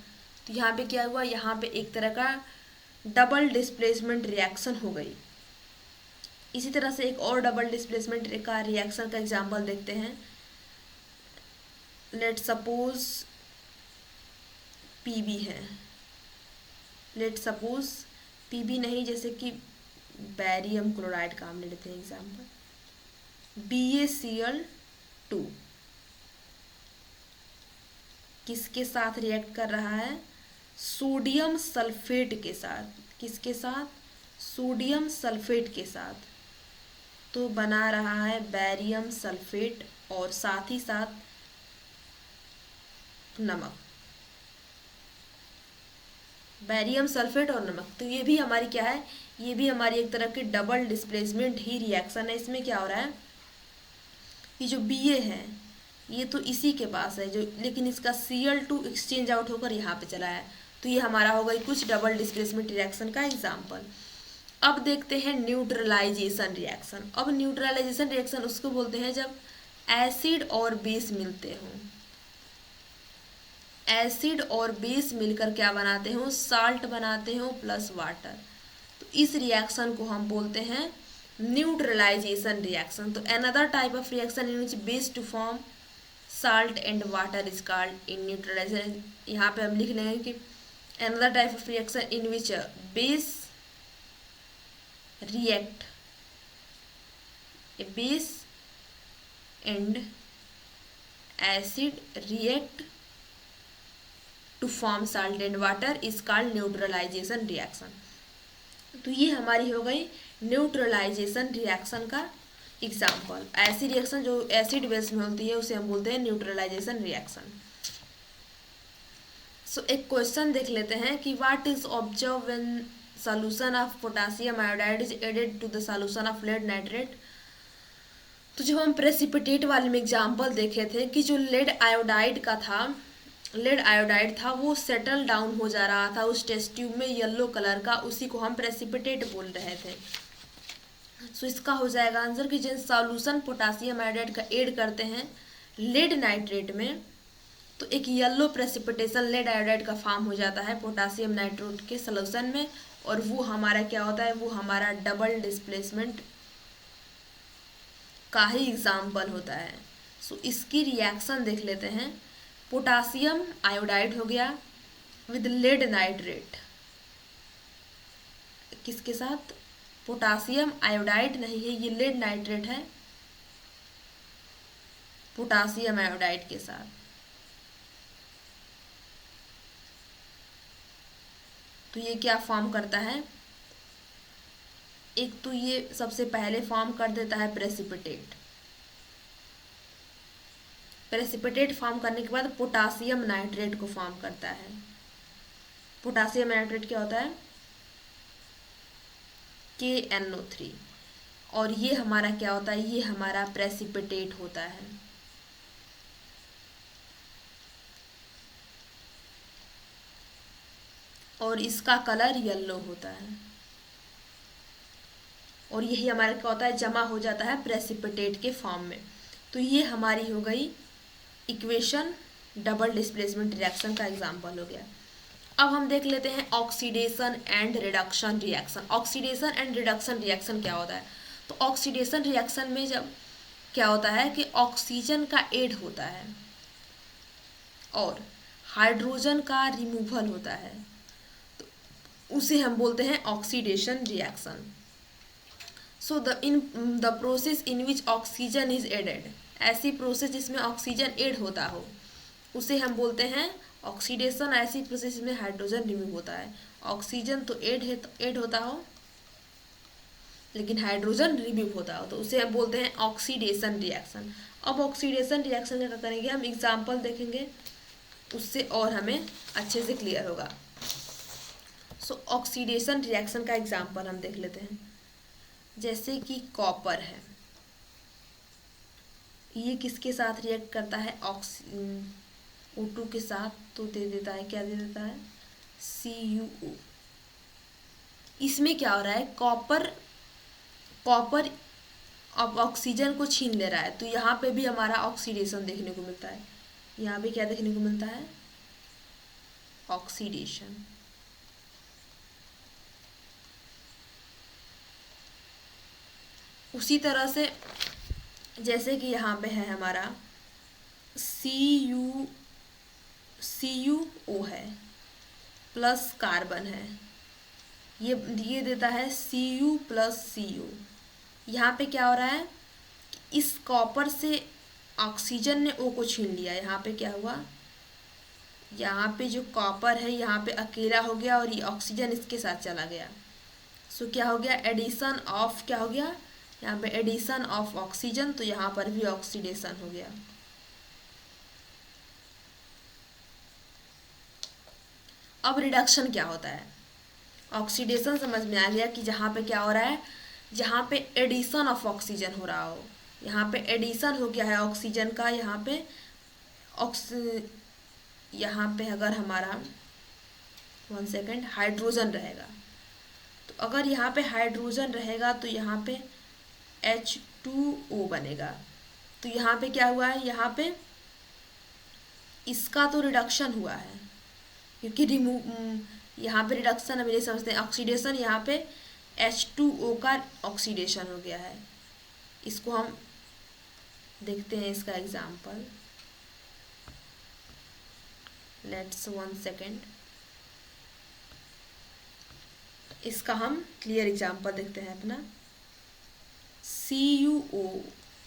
तो यहाँ पे क्या हुआ, यहाँ पे एक तरह का डबल डिस्प्लेसमेंट रिएक्शन हो गई। इसी तरह से एक और डबल डिस्प्लेसमेंट का रिएक्शन का एग्जांपल देखते हैं। लेट सपोज Pb है, लेट सपोज Pb नहीं, जैसे कि बैरियम क्लोराइड का हम ले लेते हैं एग्जांपल, BaCl2 किसके साथ रिएक्ट कर रहा है, सोडियम सल्फेट के साथ। किसके साथ, सोडियम सल्फेट के साथ। तो बना रहा है बैरियम सल्फेट और साथ ही साथ नमक, बैरियम सल्फेट और नमक। तो ये भी हमारी क्या है, ये भी हमारी एक तरह की डबल डिस्प्लेसमेंट ही रिएक्शन है। इसमें क्या हो रहा है, ये जो Ba है ये तो इसी के पास है जो, लेकिन इसका Cl2 एक्सचेंज आउट होकर यहाँ पे चला है। तो ये हमारा हो गई कुछ डबल डिस्प्लेसमेंट रिएक्शन का एग्जाम्पल। अब देखते हैं न्यूट्रलाइजेशन रिएक्शन। अब न्यूट्रलाइजेशन रिएक्शन उसको बोलते हैं जब एसिड और बेस मिलते हों, एसिड और बेस मिलकर क्या बनाते हो, साल्ट बनाते हो प्लस वाटर। तो इस रिएक्शन को हम बोलते हैं न्यूट्रलाइजेशन रिएक्शन। तो another type of reaction in which base to form salt and water is called in neutralization. यहाँ पे हम लिख लेंगे कि another type of reaction in which base react, a base and acid react to form salt and water is called neutralization reaction। तो ये हमारी हो गई न्यूट्रलाइजेशन रिएक्शन का एग्जाम्पल। ऐसी रिएक्शन जो एसिड बेस में होती है उसे हम बोलते हैं न्यूट्रलाइजेशन रिएक्शन। सो एक क्वेश्चन देख लेते हैं कि what is observe when solution of potassium iodide is added to the solution of lead nitrate। तो जो हम प्रेसिपिटेट वाले में एग्जाम्पल देखे थे कि जो लेड आयोडाइड का था, लेड आयोडाइड था वो सेटल डाउन हो जा रहा था उस टेस्ट ट्यूब में येलो कलर का, उसी को हम प्रेसिपिटेट बोल रहे थे। सो इसका हो जाएगा आंसर कि जिन सॉल्यूशन पोटासियम आयोडाइड का ऐड करते हैं लेड नाइट्रेट में तो एक येलो प्रेसिपिटेशन लेड आयोडाइड का फॉर्म हो जाता है पोटासियम नाइट्रेट के सॉल्यूशन में, और वो हमारा क्या होता है, वो हमारा डबल डिस्प्लेसमेंट का ही एग्जाम्पल होता है। सो इसकी रिएक्शन देख लेते हैं। पोटासियम आयोडाइड हो गया विद लेड नाइट्रेट, किसके साथ, पोटासियम आयोडाइड नहीं है, ये लेड नाइट्रेट है पोटासियम आयोडाइड के साथ। तो ये क्या फॉर्म करता है, एक तो ये सबसे पहले फॉर्म कर देता है प्रेसिपिटेट। प्रेसिपिटेट फॉर्म करने के बाद पोटासियम नाइट्रेट को फॉर्म करता है। पोटासियम नाइट्रेट क्या होता है, KNO3, और ये हमारा क्या होता है, ये हमारा प्रेसिपिटेट होता है। और इसका कलर येलो होता है, और यही हमारा क्या होता है, जमा हो जाता है प्रेसिपिटेट के फॉर्म में। तो ये हमारी हो गई इक्वेशन डबल डिस्प्लेसमेंट रिएक्शन का एग्जाम्पल हो गया। अब हम देख लेते हैं oxidation and reduction reaction. Oxidation and reduction reaction क्या होता है, तो ऑक्सीडेशन रिएक्शन में जब क्या होता है कि ऑक्सीजन का ऐड होता है और हाइड्रोजन का रिमूवल होता है, तो उसे हम बोलते हैं oxidation reaction. So the process in which oxygen is added, ऐसी प्रोसेस जिसमें ऑक्सीजन ऐड होता हो उसे हम बोलते हैं ऑक्सीडेशन। ऐसी प्रोसेस में हाइड्रोजन रिमूव होता है, ऑक्सीजन तो ऐड होता हो लेकिन हाइड्रोजन रिमूव होता हो, तो उसे हम बोलते हैं ऑक्सीडेशन रिएक्शन। अब ऑक्सीडेशन रिएक्शन क्या करेंगे, हम एग्जाम्पल देखेंगे, उससे और हमें अच्छे से क्लियर होगा। सो ऑक्सीडेशन रिएक्शन का एग्जाम्पल हम देख लेते हैं। जैसे कि कॉपर है, ये किसके साथ रिएक्ट करता है, O2 के साथ, तो दे देता है, क्या दे देता है, CuO। इसमें क्या हो रहा है, कॉपर अब ऑक्सीजन को छीन ले रहा है, तो यहाँ पे भी हमारा ऑक्सीडेशन देखने को मिलता है। यहाँ पे क्या देखने को मिलता है, ऑक्सीडेशन। उसी तरह से जैसे कि यहाँ पे है हमारा CuO है प्लस कार्बन है, ये देता है Cu प्लस CO। यहाँ पे क्या हो रहा है, इस कॉपर से ऑक्सीजन ने O को छीन लिया, यहाँ पे क्या हुआ, यहाँ पे जो कॉपर है यहाँ पे अकेला हो गया और ये ऑक्सीजन इसके साथ चला गया। सो क्या हो गया, एडिशन ऑफ, क्या हो गया, यहाँ पे एडिशन ऑफ ऑक्सीजन, तो यहाँ पर भी ऑक्सीडेशन हो गया। अब रिडक्शन क्या होता है? ऑक्सीडेशन समझ में आ गया कि जहाँ पे क्या हो रहा है, जहाँ पे एडिशन ऑफ ऑक्सीजन हो रहा हो, यहाँ पे एडिशन हो गया है ऑक्सीजन का, यहाँ पे यहाँ पे अगर हमारा 1 सेकेंड हाइड्रोजन रहेगा, तो अगर यहाँ पे हाइड्रोजन रहेगा तो यहाँ पे H2O बनेगा। तो यहाँ पे क्या हुआ है, यहाँ पे इसका तो रिडक्शन हुआ है, क्योंकि यहाँ पे रिडक्शन हम ये समझते हैं ऑक्सीडेशन, यहाँ पे H2O का ऑक्सीडेशन हो गया है। इसको हम देखते हैं इसका एग्जाम्पल, लेट्स 1 सेकेंड, इसका हम क्लियर एग्जाम्पल देखते हैं अपना। CuO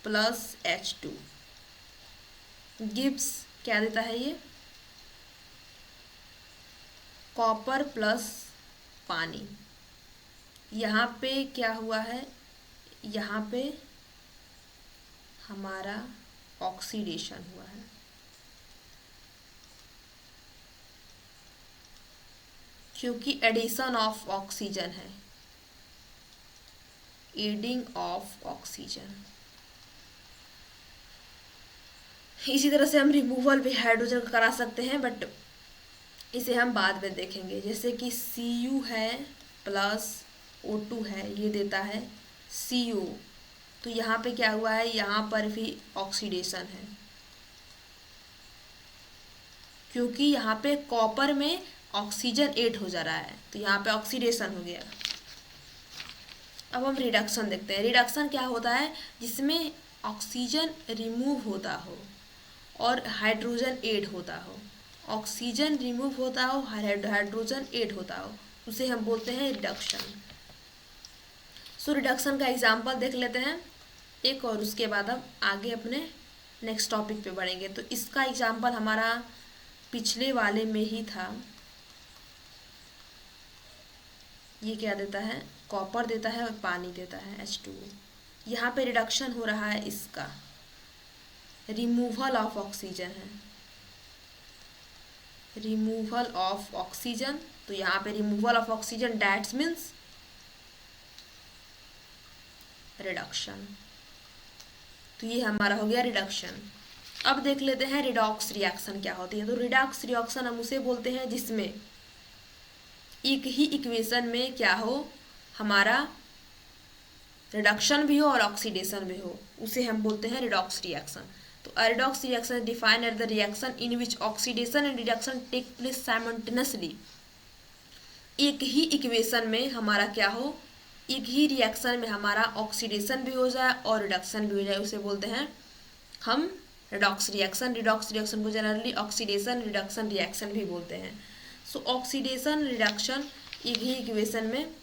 प्लस H2 गिव्स क्या देता है ये, कॉपर प्लस पानी। यहाँ पे क्या हुआ है, यहाँ पे हमारा ऑक्सीडेशन हुआ है, क्योंकि एडिशन ऑफ ऑक्सीजन है, एडिंग ऑफ ऑक्सीजन। इसी तरह से हम रिमूवल भी हाइड्रोजन का करा सकते हैं, बट इसे हम बाद में देखेंगे। जैसे कि Cu है प्लस O2 है, ये देता है CO, तो यहाँ पे क्या हुआ है, यहाँ पर भी ऑक्सीडेशन है, क्योंकि यहाँ पे कॉपर में ऑक्सीजन ऐड हो जा रहा है, तो यहाँ पे ऑक्सीडेशन हो गया। अब हम रिडक्शन देखते हैं। रिडक्शन क्या होता है, जिसमें ऑक्सीजन रिमूव होता हो और हाइड्रोजन ऐड होता हो, ऑक्सीजन रिमूव होता हो, हाइड्रोजन ऐड होता हो, उसे हम बोलते हैं रिडक्शन। सो रिडक्शन का एग्जाम्पल देख लेते हैं एक, और उसके बाद हम आगे अपने नेक्स्ट टॉपिक पे बढ़ेंगे। तो इसका एग्जाम्पल हमारा पिछले वाले में ही था। ये क्या देता है, कॉपर देता है और पानी देता है H2O। यहाँ पे रिडक्शन हो रहा है, इसका रिमूवल ऑफ ऑक्सीजन है, रिमूवल ऑफ ऑक्सीजन। तो यहाँ पे removal of oxygen, that's means reduction. तो ये हमारा हो गया रिडक्शन। अब देख लेते हैं रिडॉक्स रिएक्शन क्या होती है। तो रिडॉक्स रिएक्शन हम उसे बोलते हैं जिसमें एक ही इक्वेशन में क्या हो, हमारा रिडक्शन भी हो और ऑक्सीडेशन भी हो, उसे हम बोलते हैं रिडॉक्स रिएक्शन। तो redox reaction defined as the reaction in which oxidation and reduction take place simultaneously. एक ही इक्वेशन में हमारा क्या हो, एक ही रिएक्शन में हमारा ऑक्सीडेशन भी हो जाए और रिडक्शन भी हो जाए, उसे बोलते हैं हम रिडॉक्स रिएक्शन। रिडॉक्स रिएक्शन को जनरली ऑक्सीडेशन रिडक्शन रिएक्शन भी बोलते हैं। सो ऑक्सीडेशन रिडक्शन एक ही इक्वेशन में,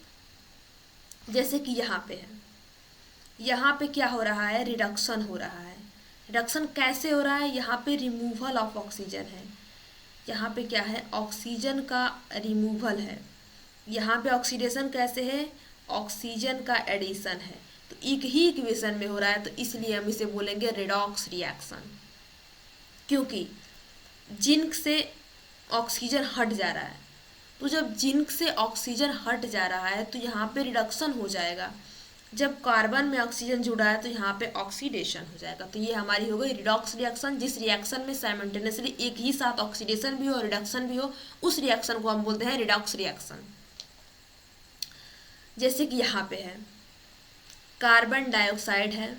जैसे कि यहाँ पे है, यहाँ पे क्या हो रहा है, रिडक्शन हो रहा है। रिडक्शन कैसे हो रहा है, यहाँ पे रिमूवल ऑफ ऑक्सीजन है, यहाँ पे क्या है, ऑक्सीजन का रिमूवल है। यहाँ पे ऑक्सीडेशन कैसे है, ऑक्सीजन का एडिशन है। तो एक ही इक्वेशन में हो रहा है, तो इसलिए हम इसे बोलेंगे रिडॉक्स रिएक्शन, क्योंकि जिंक से ऑक्सीजन हट जा रहा है। तो जब जिंक से ऑक्सीजन हट जा रहा है तो यहाँ पे रिडक्शन हो जाएगा, जब कार्बन में ऑक्सीजन जुड़ा है तो यहाँ पे ऑक्सीडेशन हो जाएगा। तो ये हमारी हो गई रिडॉक्स रिएक्शन। जिस रिएक्शन में साइमल्टेनियसली एक ही साथ ऑक्सीडेशन भी हो और रिडक्शन भी हो, उस रिएक्शन को हम बोलते हैं रिडॉक्स रिएक्शन। जैसे कि यहाँ पे है कार्बन डाइऑक्साइड है,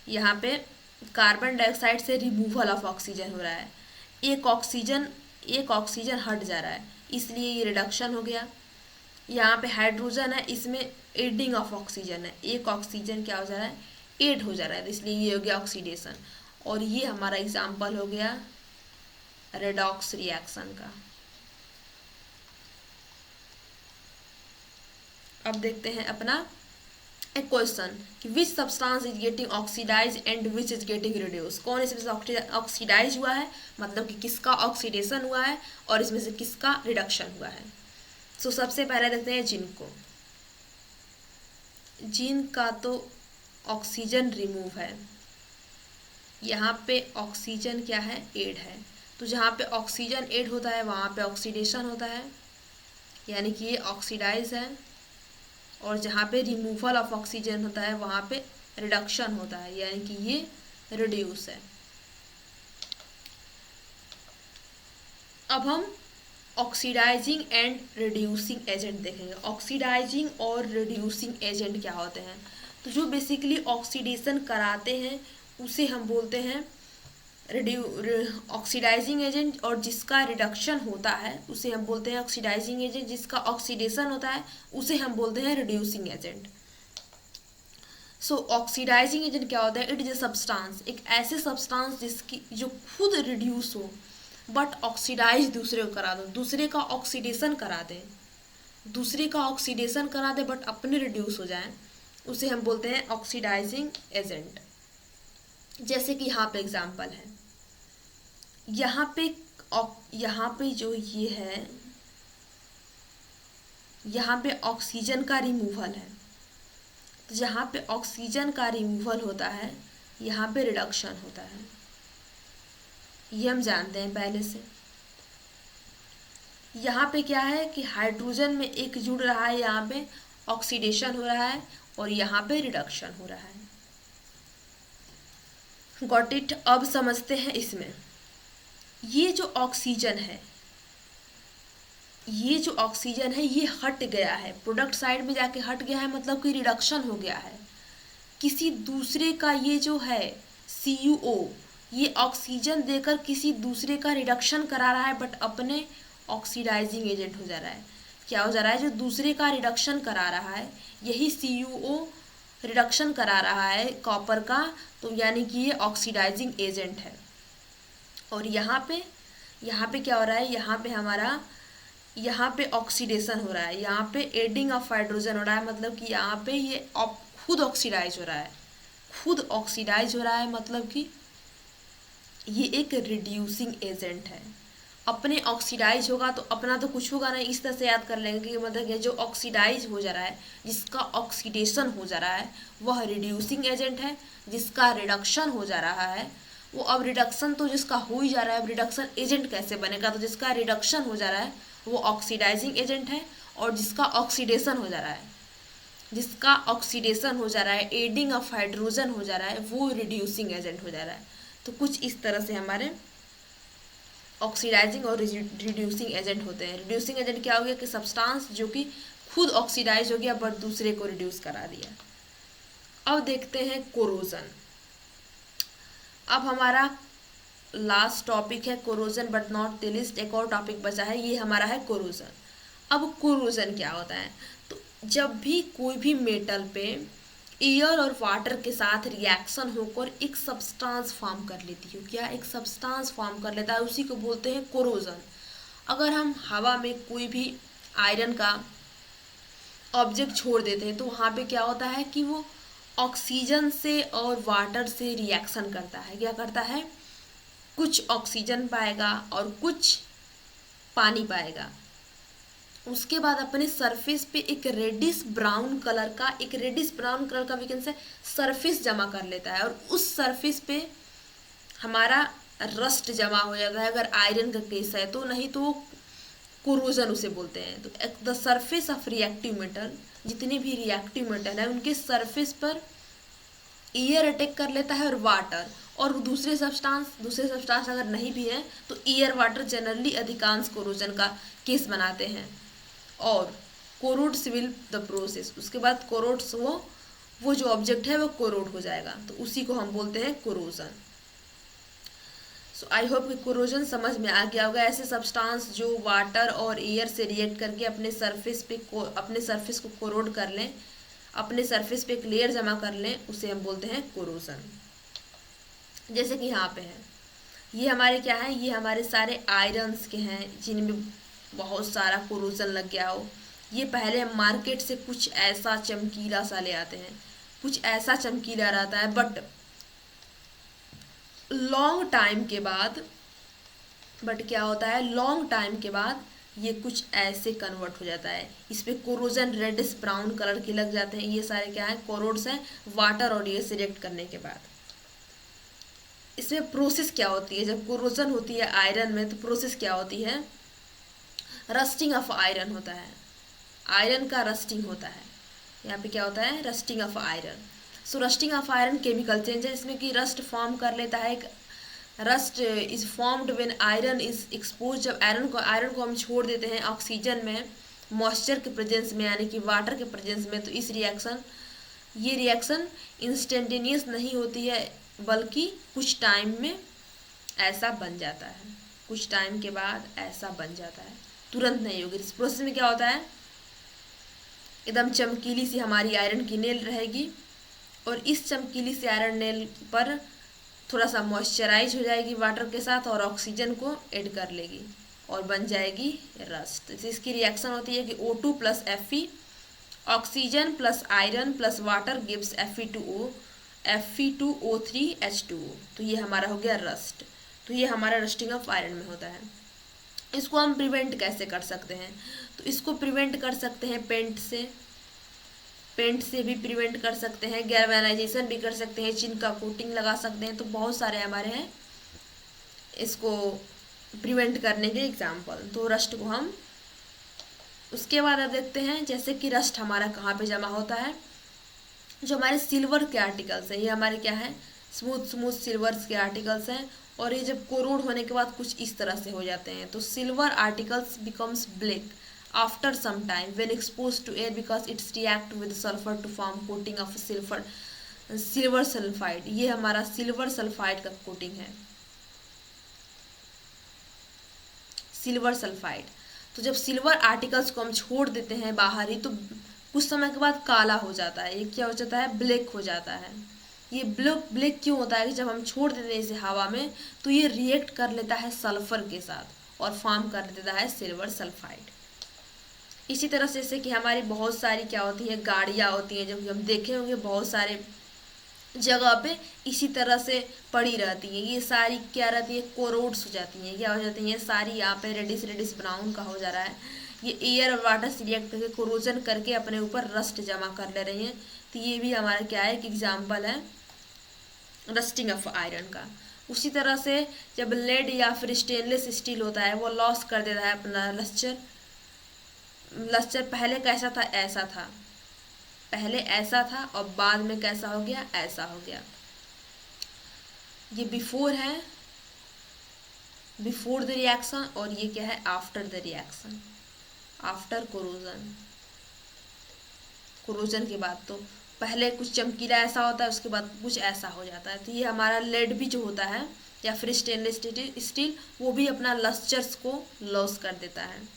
यहाँ पे कार्बन डाइऑक्साइड से रिमूवल ऑफ ऑक्सीजन हो रहा है, एक ऑक्सीजन हट जा रहा है, इसलिए ये रिडक्शन हो गया। यहाँ पे हाइड्रोजन है, इसमें एडिंग ऑफ ऑक्सीजन है, एक ऑक्सीजन क्या हो जा रहा है, ऐड हो जा रहा है, तो इसलिए ये हो गया ऑक्सीडेशन। और ये हमारा एग्जाम्पल हो गया रेडॉक्स रिएक्शन का। अब देखते हैं अपना एक क्वेश्चन कि which substance is getting oxidize and which is getting reduce. कौन इसमें से ऑक्सीडाइज हुआ है, मतलब कि किसका ऑक्सीडेशन हुआ है, और इसमें से किसका रिडक्शन हुआ है। सो सबसे पहले देखते हैं जिंक को। जिंक का तो ऑक्सीजन रिमूव है, यहाँ पे ऑक्सीजन क्या है, ऐड है, तो जहाँ पे ऑक्सीजन ऐड होता है वहाँ पे ऑक्सीडेशन होता है, यानी कि ये ऑक्सीडाइज है, और जहाँ पे रिमूवल ऑफ ऑक्सीजन होता है वहाँ पे रिडक्शन होता है, यानी कि ये रिड्यूस है। अब हम ऑक्सीडाइजिंग एंड रिड्यूसिंग एजेंट देखेंगे। ऑक्सीडाइजिंग और रिड्यूसिंग एजेंट क्या होते हैं? तो जो बेसिकली ऑक्सीडेशन कराते हैं उसे हम बोलते हैं ऑक्सीडाइजिंग एजेंट, और जिसका रिडक्शन होता है उसे हम बोलते हैं ऑक्सीडाइजिंग एजेंट, जिसका ऑक्सीडेशन होता है उसे हम बोलते हैं रिड्यूसिंग एजेंट। सो ऑक्सीडाइजिंग एजेंट क्या होता है? इट इज अ सब्सटेंस, एक ऐसे सब्सटेंस जिसकी जो खुद रिड्यूस हो बट ऑक्सीडाइज दूसरे को करा दो, दूसरे का ऑक्सीडेशन करा दे, दूसरे का ऑक्सीडेशन करा दे बट अपने रिड्यूस हो जाए, उसे हम बोलते हैं ऑक्सीडाइजिंग एजेंट। जैसे कि यहाँ पे एग्जांपल है, यहाँ पे जो ये है, यहाँ पे ऑक्सीजन का रिमूवल है, तो जहाँ पे ऑक्सीजन का रिमूवल होता है यहाँ पे रिडक्शन होता है, ये हम जानते हैं पहले से। यहाँ पे क्या है कि हाइड्रोजन में एक जुड़ रहा है, यहाँ पे ऑक्सीडेशन हो रहा है और यहाँ पे रिडक्शन हो रहा है। Got it? अब समझते हैं इसमें, ये जो ऑक्सीजन है, ये जो ऑक्सीजन है ये हट गया है, प्रोडक्ट साइड में जाके हट गया है, मतलब कि रिडक्शन हो गया है। किसी दूसरे का ये जो है CuO, ये ऑक्सीजन देकर किसी दूसरे का रिडक्शन करा रहा है बट अपने ऑक्सीडाइजिंग एजेंट हो जा रहा है। क्या हो जा रहा है? जो दूसरे का रिडक्शन करा रहा है यही CuO रिडक्शन करा रहा है कॉपर का, तो यानी कि ये ऑक्सीडाइजिंग एजेंट है। और यहाँ पे क्या हो रहा है? यहाँ पे ऑक्सीडेशन हो रहा है, यहाँ पे एडिंग ऑफ हाइड्रोजन हो रहा है, मतलब कि यहाँ पे ये खुद ऑक्सीडाइज हो रहा है, खुद ऑक्सीडाइज हो रहा है, मतलब कि ये एक रिड्यूसिंग एजेंट है। अपने ऑक्सीडाइज होगा तो अपना तो कुछ होगा नहीं, इस तरह से याद कर लेंगे कि मतलब कि जो ऑक्सीडाइज हो जा रहा है, जिसका ऑक्सीडेशन हो जा रहा है वह रिड्यूसिंग एजेंट है, जिसका रिडक्शन हो जा रहा है वो, अब रिडक्शन तो जिसका हो ही जा रहा है, अब रिडक्शन एजेंट कैसे बनेगा? तो जिसका रिडक्शन हो जा रहा है वो ऑक्सीडाइजिंग एजेंट है, और जिसका ऑक्सीडेशन हो जा रहा है, जिसका ऑक्सीडेशन हो जा रहा है, एडिंग ऑफ हाइड्रोजन हो जा रहा है, वो रिड्यूसिंग एजेंट हो जा रहा है। तो कुछ इस तरह से हमारे ऑक्सीडाइजिंग और रिड्यूसिंग एजेंट होते हैं। रिड्यूसिंग एजेंट क्या हो गया कि सब्सटेंस जो कि खुद ऑक्सीडाइज हो गया बट दूसरे को रिड्यूस करा दिया। अब देखते हैं कोरोजन। अब हमारा लास्ट टॉपिक है corrosion, but not the least, एक और टॉपिक बचा है, ये हमारा है कोरोजन। अब कोरोजन क्या होता है? तो जब भी कोई भी मेटल पे एयर और वाटर के साथ रिएक्शन होकर एक सब्सटेंस फॉर्म कर लेती है, क्या एक सब्सटेंस फॉर्म कर लेता है, उसी को बोलते हैं कोरोजन। अगर हम हवा में कोई भी आयरन का ऑब्जेक्ट छोड़ देते हैं तो वहाँ पे क्या होता है कि वो ऑक्सीजन से और वाटर से रिएक्शन करता है। क्या करता है? कुछ ऑक्सीजन पाएगा और कुछ पानी पाएगा, उसके बाद अपने सरफेस पे एक रेडिश ब्राउन कलर का वी कैन से सरफेस जमा कर लेता है, और उस सरफेस पे हमारा रस्ट जमा हो जाता है अगर आयरन का केस है तो, नहीं तो कोरोजन उसे बोलते हैं। तो the surface of reactive metal, जितने भी रिएक्टिव मेटल है उनके सरफेस पर एयर अटैक कर लेता है और वाटर, और दूसरे सब्सटेंस अगर नहीं भी है तो एयर वाटर जनरली अधिकांश कोरोजन का केस बनाते हैं। और कोरोड्स विल द प्रोसेस, उसके बाद कोरोड्स वो जो ऑब्जेक्ट है वो कोरोड हो जाएगा, तो उसी को हम बोलते हैं कोरोजन। सो आई होप कि कोरोजन समझ में आ गया होगा। ऐसे सब्सटेंस जो वाटर और एयर से रिएक्ट करके अपने सरफेस को कोरोड कर लें, अपने सरफेस पे एक लेयर जमा कर लें, उसे हम बोलते हैं कोरोजन। जैसे कि यहाँ पे है, ये हमारे क्या है, ये हमारे सारे आयरन्स के हैं जिनमें बहुत सारा कोरोजन लग गया हो। ये पहले मार्केट से कुछ ऐसा चमकीला सा ले आते हैं, कुछ ऐसा चमकीला रहता है, बट लॉन्ग टाइम के बाद ये कुछ ऐसे कन्वर्ट हो जाता है, इस पे कोरोजन रेडिश ब्राउन कलर के लग जाते हैं। ये सारे क्या है? कोरोड्स हैं, वाटर और एयर से रिएक्ट करने के बाद। इसमें प्रोसेस क्या होती है, जब कोरोजन होती है आयरन में तो प्रोसेस क्या होती है, रस्टिंग ऑफ आयरन होता है, आयरन का रस्टिंग होता है। यहाँ पे क्या होता है, rusting of iron. So rusting of iron chemical change है, इसमें कि रस्ट फॉर्म कर लेता है। Rust is formed when iron is expose, जब आयरन को हम छोड़ देते हैं ऑक्सीजन में, मॉइस्चर के प्रेजेंस में यानी कि वाटर के प्रेजेंस में, तो ये रिएक्शन इंस्टेंटेनियस नहीं होती है, बल्कि कुछ टाइम में ऐसा बन जाता है, कुछ टाइम के बाद ऐसा बन जाता है, तुरंत नहीं होगी। इस प्रोसेस में क्या होता है, एकदम चमकीली सी हमारी आयरन की नेल रहेगी और इस चमकीली सी आयरन नेल पर थोड़ा सा मॉइस्चराइज हो जाएगी वाटर के साथ और ऑक्सीजन को ऐड कर लेगी और बन जाएगी रस्ट। तो इसकी रिएक्शन होती है कि O2 plus Fe, oxygen plus iron plus water gives Fe2O, Fe2O3H2O। तो ये हमारा हो गया रस्ट। तो ये हमारा रस्टिंग ऑफ आयरन में होता है। इसको हम प्रिवेंट कैसे कर सकते हैं, तो इसको प्रिवेंट कर सकते हैं पेंट से भी प्रिवेंट कर सकते हैं, गैल्वेनाइजेशन भी कर सकते हैं, जिंक का कोटिंग लगा सकते हैं। तो बहुत सारे हमारे हैं इसको प्रिवेंट करने के एग्जाम्पल। तो रस्ट को हम उसके बाद अब देखते हैं जैसे कि रस्ट हमारा कहाँ पे जमा होता है, जो हमारे सिल्वर के आर्टिकल्स हैं, ये हमारे क्या है, स्मूथ सिल्वर्स के आर्टिकल्स हैं और ये जब कोरोड होने के बाद कुछ इस तरह से हो जाते हैं। तो silver articles becomes black after some time when exposed to air because it's react with sulfur to form coating of silver sulfide। ये हमारा सिल्वर सल्फाइड का कोटिंग है, सिल्वर सल्फाइड। तो जब सिल्वर आर्टिकल्स को हम छोड़ देते हैं बाहर ही तो कुछ समय के बाद काला हो जाता है, ये क्या हो जाता है, ब्लैक हो जाता है। ये ब्लैक क्यों होता है कि जब हम छोड़ देते हैं इसे हवा में तो ये रिएक्ट कर लेता है सल्फर के साथ और फॉर्म कर देता है सिल्वर सल्फाइड। इसी तरह से जैसे कि हमारी बहुत सारी क्या होती है, गाड़ियाँ होती हैं, जब हम देखे होंगे बहुत सारे जगह पे इसी तरह से पड़ी रहती हैं, ये सारी क्या रहती है, कोरोड्स हो जाती हैं, क्या हो जाती हैं सारी, यहाँ पे रेडिस ब्राउन का हो जा रहा है, ये एयर और वाटर से रिएक्ट करके कोरोजन करके अपने ऊपर रस्ट जमा कर ले रही हैं। तो ये भी हमारा क्या है, एक एग्जाम्पल है रस्टिंग ऑफ आयरन का। उसी तरह से जब लेड या फिर स्टेनलेस स्टील होता है वो लॉस कर देता है अपना लस्टर पहले कैसा था, ऐसा था, पहले ऐसा था और बाद में कैसा हो गया, ऐसा हो गया। ये बिफोर है, बिफोर द रिएक्शन, और ये क्या है, after the reaction, after corrosion के बाद। तो पहले कुछ चमकीला ऐसा होता है, उसके बाद कुछ ऐसा हो जाता है। तो ये हमारा लेड भी जो होता है या फिर स्टेनलेस स्टील वो भी अपना लस्टर्स को लॉस कर देता है।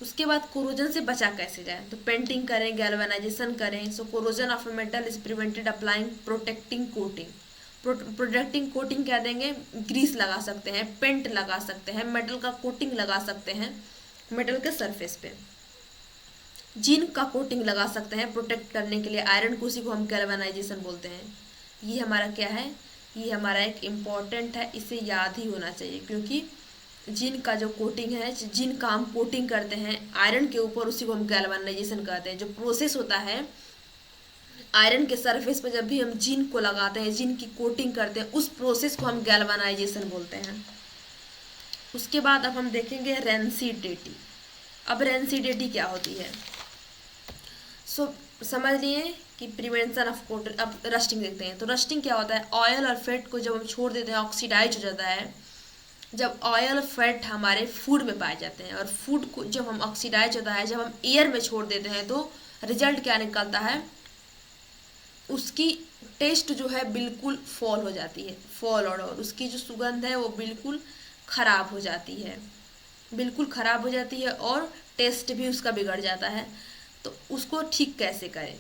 उसके बाद कोरोजन से बचा कैसे जाए, तो पेंटिंग करें, गैल्वेनाइजेशन करें। So corrosion of metal is prevented applying protecting coating. Protecting coating क्या देंगे, ग्रीस लगा सकते हैं, पेंट लगा सकते हैं, मेटल का कोटिंग लगा सकते हैं मेटल के सरफेस पे, जिंक का कोटिंग लगा सकते हैं प्रोटेक्ट करने के लिए आयरन को, उसी को हम गैल्वेनाइजेशन बोलते हैं। ये हमारा क्या है, ये हमारा एक इम्पॉर्टेंट है, इसे याद ही होना चाहिए, क्योंकि जिंक का जो कोटिंग है, जिंक का हम कोटिंग करते हैं आयरन के ऊपर, उसी को हम गैल्वेनाइजेशन कहते हैं। जो प्रोसेस होता है आयरन के सरफेस पर जब भी हम जिंक को लगाते हैं, जिंक की कोटिंग करते हैं, उस प्रोसेस को हम गैल्वेनाइजेशन बोलते हैं। उसके बाद अब हम देखेंगे रेंसिडिटी। अब रेंसिडिटी क्या होती है, समझ लिए कि प्रिवेंशन ऑफ कोटिंग। अब रस्टिंग देखते हैं। तो रस्टिंग क्या होता है, ऑयल और फैट को जब हम छोड़ देते हैं ऑक्सीडाइज हो जाता है। जब ऑयल फैट हमारे फूड में पाए जाते हैं और फूड को जब हम ऑक्सीडाइज होता है, जब हम एयर में छोड़ देते हैं तो रिजल्ट क्या निकलता है, उसकी टेस्ट जो है बिल्कुल फॉल हो जाती है, फॉल, और उसकी जो सुगंध है वो बिल्कुल ख़राब हो जाती है, बिल्कुल ख़राब हो जाती है और टेस्ट भी उसका बिगड़ जाता है। तो उसको ठीक कैसे करें,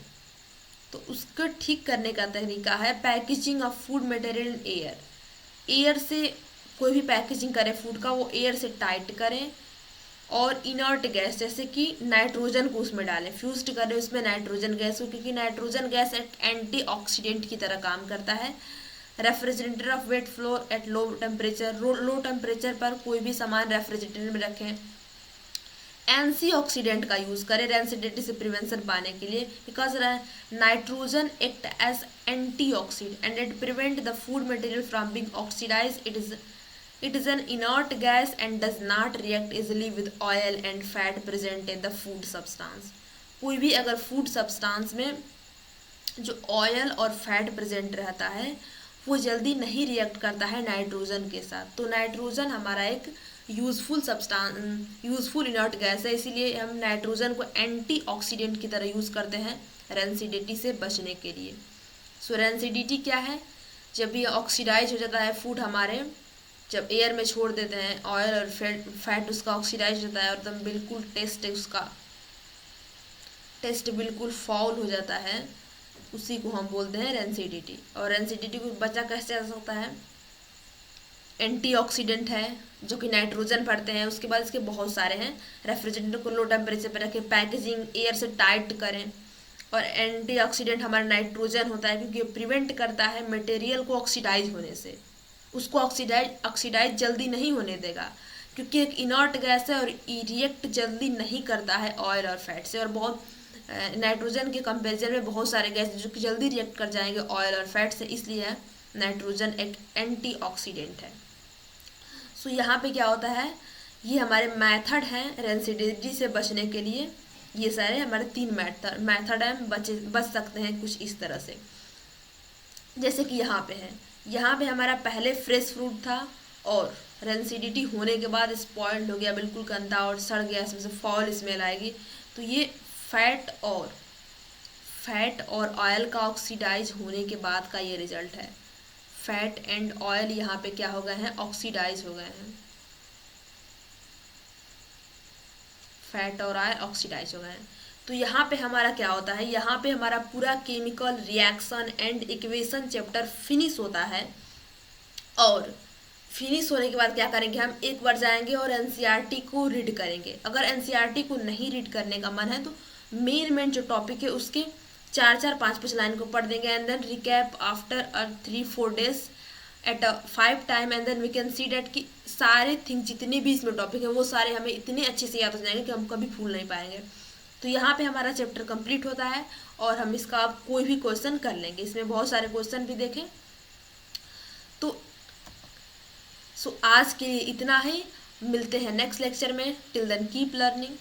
तो उसको ठीक करने का तरीका है packaging of food material in air. Air से कोई भी पैकेजिंग करें फूड का, वो एयर से टाइट करें और इनर्ट गैस जैसे कि नाइट्रोजन को उसमें डालें, फ्यूज्ड करें उसमें नाइट्रोजन गैस को, क्योंकि नाइट्रोजन गैस एक एंटीऑक्सीडेंट की तरह काम करता है। Refrigerator of weight floor at low temperature, low temperature पर कोई भी सामान रेफ्रिजरेटर में रखें। एंटीऑक्सीडेंट का यूज करें रेंसिडिटी से प्रिवेंशन पाने के लिए, because nitrogen act as antioxidant and it prevent the food material from being oxidize. It is an inert gas and does not react easily with oil and fat present in the food substance. कोई भी अगर फूड सब्सटेंस में जो ऑयल और फैट प्रेजेंट रहता है वो जल्दी नहीं रिएक्ट करता है नाइट्रोजन के साथ. तो नाइट्रोजन हमारा एक यूजफुल इनर्ट गैस है, इसीलिए हम नाइट्रोजन को एंटीऑक्सीडेंट की तरह यूज़ करते हैं रेंसिडिटी से बचने के लिए. सो रेंसिडिटी क्या है? जब ये ऑक्सीडाइज हो जाता है फूड हमारे, जब एयर में छोड़ देते हैं ऑयल और फैट उसका ऑक्सीडाइज होता है और एकदम बिल्कुल टेस्ट बिल्कुल फाउल हो जाता है, उसी को हम बोलते हैं रेंसिडिटी. और रेंसिडिटी को बचा कैसे जा सकता है? एंटीऑक्सीडेंट है जो कि नाइट्रोजन भरते हैं, उसके बाद इसके बहुत सारे हैं. रेफ्रिजरेटर को लो टेम्परेचर पर रखें, पैकेजिंग एयर से टाइट करें. और एंटीऑक्सीडेंट हमारा नाइट्रोजन होता है क्योंकि प्रिवेंट करता है मटेरियल को ऑक्सीडाइज होने से, उसको ऑक्सीडाइज जल्दी नहीं होने देगा क्योंकि एक इनर्ट गैस है और रिएक्ट जल्दी नहीं करता है ऑयल और फैट से. और बहुत नाइट्रोजन के कंपैरिजन में बहुत सारे गैस जो कि जल्दी रिएक्ट कर जाएंगे ऑयल और फैट से, इसलिए नाइट्रोजन एक एंटीऑक्सीडेंट है. सो यहाँ पे क्या होता है, ये हमारे मेथड हैं रेंसिडिटी से बचने के लिए. ये सारे हमारे 3 मेथड हैं, बच सकते हैं कुछ इस तरह से. जैसे कि यहाँ पे है, यहाँ पे हमारा पहले फ्रेश फ्रूट था और रेंसिडिटी होने के बाद स्पॉइल्ड हो गया, बिल्कुल गंदा और सड़ गया, इसमें से फॉल स्मेल आएगी. तो ये फैट और ऑयल का ऑक्सीडाइज होने के बाद का ये रिजल्ट है. फैट एंड ऑयल यहाँ पे क्या हो गए हैं? ऑक्सीडाइज हो गए हैं. फैट और ऑयल ऑक्सीडाइज हो गए हैं. तो यहाँ पे हमारा क्या होता है, यहाँ पे हमारा पूरा chemical reaction and equation chapter finish होता है. और फिनिश होने के बाद क्या करेंगे, हम एक बार जाएंगे और एनसीईआरटी को रीड करेंगे. अगर एनसीईआरटी को नहीं रीड करने का मन है तो मेन जो टॉपिक है उसके 4-4, 5-5 लाइन को पढ़ देंगे and then recap after 3-4 days at 5 time and then we can see that कि सारे थिंग जितने भी इसमें टॉपिक है वो सारे हमें इतने अच्छे से याद हो जाएंगे कि हम कभी भूल नहीं पाएंगे. तो यहाँ पे हमारा चैप्टर कंप्लीट होता है और हम इसका अब कोई भी क्वेश्चन कर लेंगे. इसमें बहुत सारे क्वेश्चन भी देखें. तो सो आज के लिए इतना ही, मिलते हैं नेक्स्ट लेक्चर में. Till then keep learning.